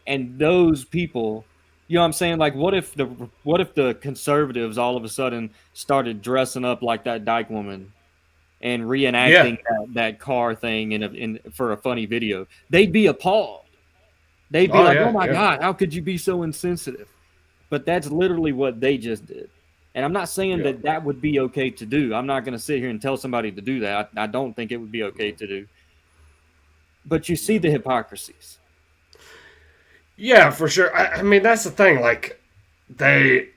And those people, you know what I'm saying? Like, what if the conservatives all of a sudden started dressing up like that dyke woman and reenacting that car thing for a funny video? They'd be appalled. They'd be oh my God, how could you be so insensitive? But that's literally what they just did. And I'm not saying that would be okay to do. I'm not going to sit here and tell somebody to do that. I don't think it would be okay to do. But you see the hypocrisies. Yeah, for sure. I mean, that's the thing. Like, I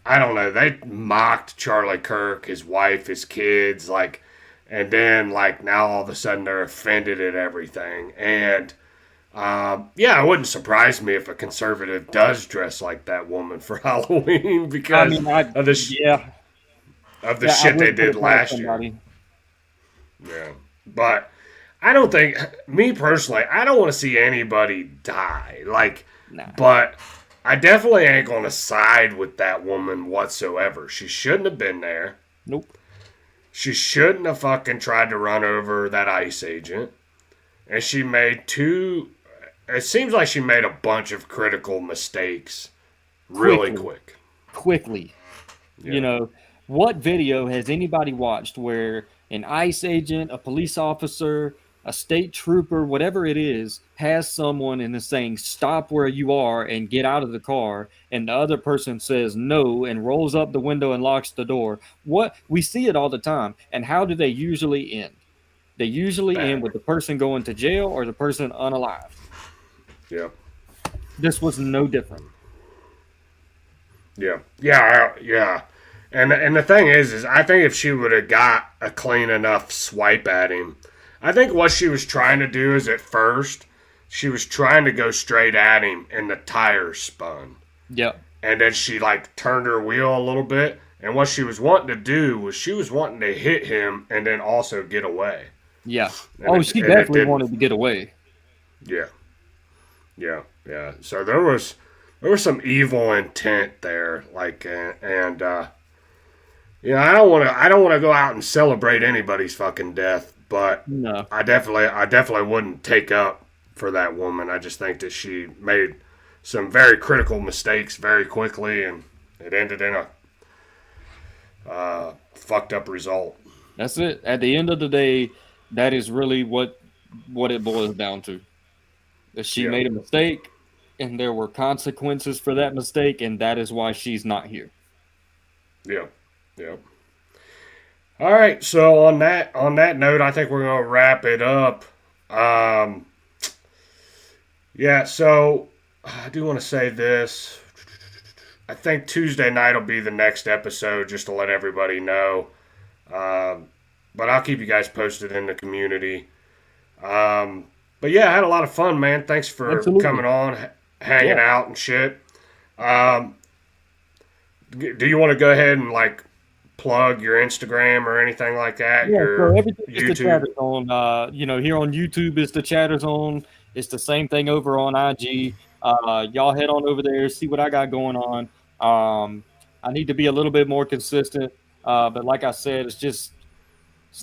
don't know. They mocked Charlie Kirk, his wife, his kids, like, and then, like, now all of a sudden they're offended at everything. And, it wouldn't surprise me if a conservative does dress like that woman for Halloween because of the shit they did last year. Yeah, but I don't think, me personally, I don't want to see anybody die. Like, but I definitely ain't going to side with that woman whatsoever. She shouldn't have been there. Nope. She shouldn't have fucking tried to run over that ICE agent. And she made it seems like she made a bunch of critical mistakes really quickly. Yeah. You know, what video has anybody watched where an ICE agent, a police officer, a state trooper, whatever it is, has someone and is saying, stop where you are and get out of the car, and the other person says no and rolls up the window and locks the door? We see it all the time. And how do they usually end? They usually end with the person going to jail or the person unalived. Yeah. This was no different. Yeah. And the thing is I think if she would have got a clean enough swipe at him, I think what she was trying to do is at first she was trying to go straight at him and the tire spun. Yeah. And then she like turned her wheel a little bit, and what she was wanting to do was she was wanting to hit him and then also get away. Yeah. She definitely wanted to get away. Yeah. So there was some evil intent there, like, and I don't want to go out and celebrate anybody's fucking death, but no. I definitely wouldn't take up for that woman. I just think that she made some very critical mistakes very quickly, and it ended in a fucked up result. That's it. At the end of the day, that is really what it boils down to. That she made a mistake, and there were consequences for that mistake, and that is why she's not here. Yeah. All right, so on that note, I think we're gonna wrap it up. So I do want to say this. I think Tuesday night will be the next episode, just to let everybody know. But I'll keep you guys posted in the community. But yeah, I had a lot of fun, man. Thanks for coming on, hanging out and shit. Do you want to go ahead and like plug your Instagram or anything like that? Yeah, your so everything YouTube? is the Chatter Zone. Here on YouTube is the Chatter Zone. It's the same thing over on IG. Y'all head on over there, see what I got going on. I need to be a little bit more consistent. But like I said, it's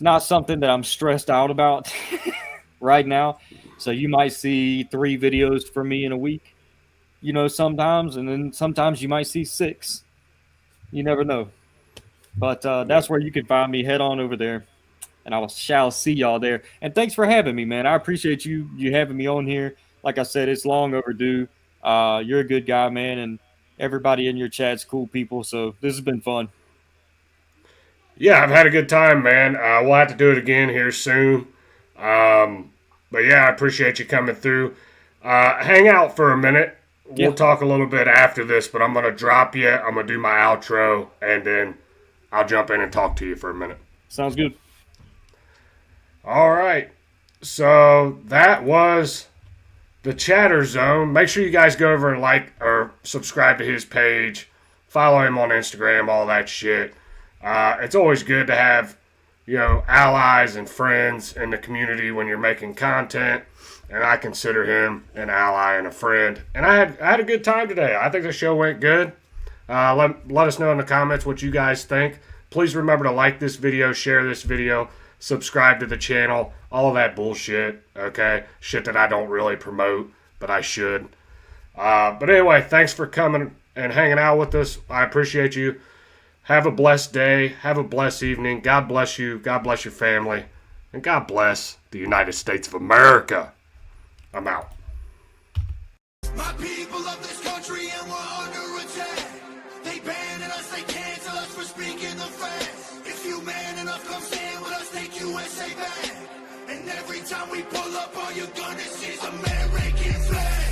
not something that I'm stressed out about right now. So you might see 3 videos from me in a week, sometimes, and then sometimes you might see 6. You never know. But that's where you can find me. Head on over there, and I shall see y'all there. And thanks for having me, man. I appreciate you having me on here. Like I said, it's long overdue. You're a good guy, man, and everybody in your chat's cool people. So this has been fun. Yeah, I've had a good time, man. We'll have to do it again here soon. But yeah, I appreciate you coming through. Hang out for a minute. We'll talk a little bit after this, but I'm going to drop you. I'm going to do my outro, and then I'll jump in and talk to you for a minute. Sounds good. All right. So that was the Chatter Zone. Make sure you guys go over and like or subscribe to his page. Follow him on Instagram, all that shit. It's always good to have, allies and friends in the community when you're making content. And I consider him an ally and a friend. And I had a good time today. I think the show went good. Let us know in the comments what you guys think. Please remember to like this video, share this video, subscribe to the channel, all of that bullshit, okay? Shit that I don't really promote, but I should. But anyway, thanks for coming and hanging out with us. I appreciate you. Have a blessed day. Have a blessed evening. God bless you. God bless your family. And God bless the United States of America. I'm out. My people of this country and we're under attack. They banning us, they cancel us for speaking the facts. If you man enough, come stand with us, take USA back. And every time we pull up, all you're gonna see is American flag.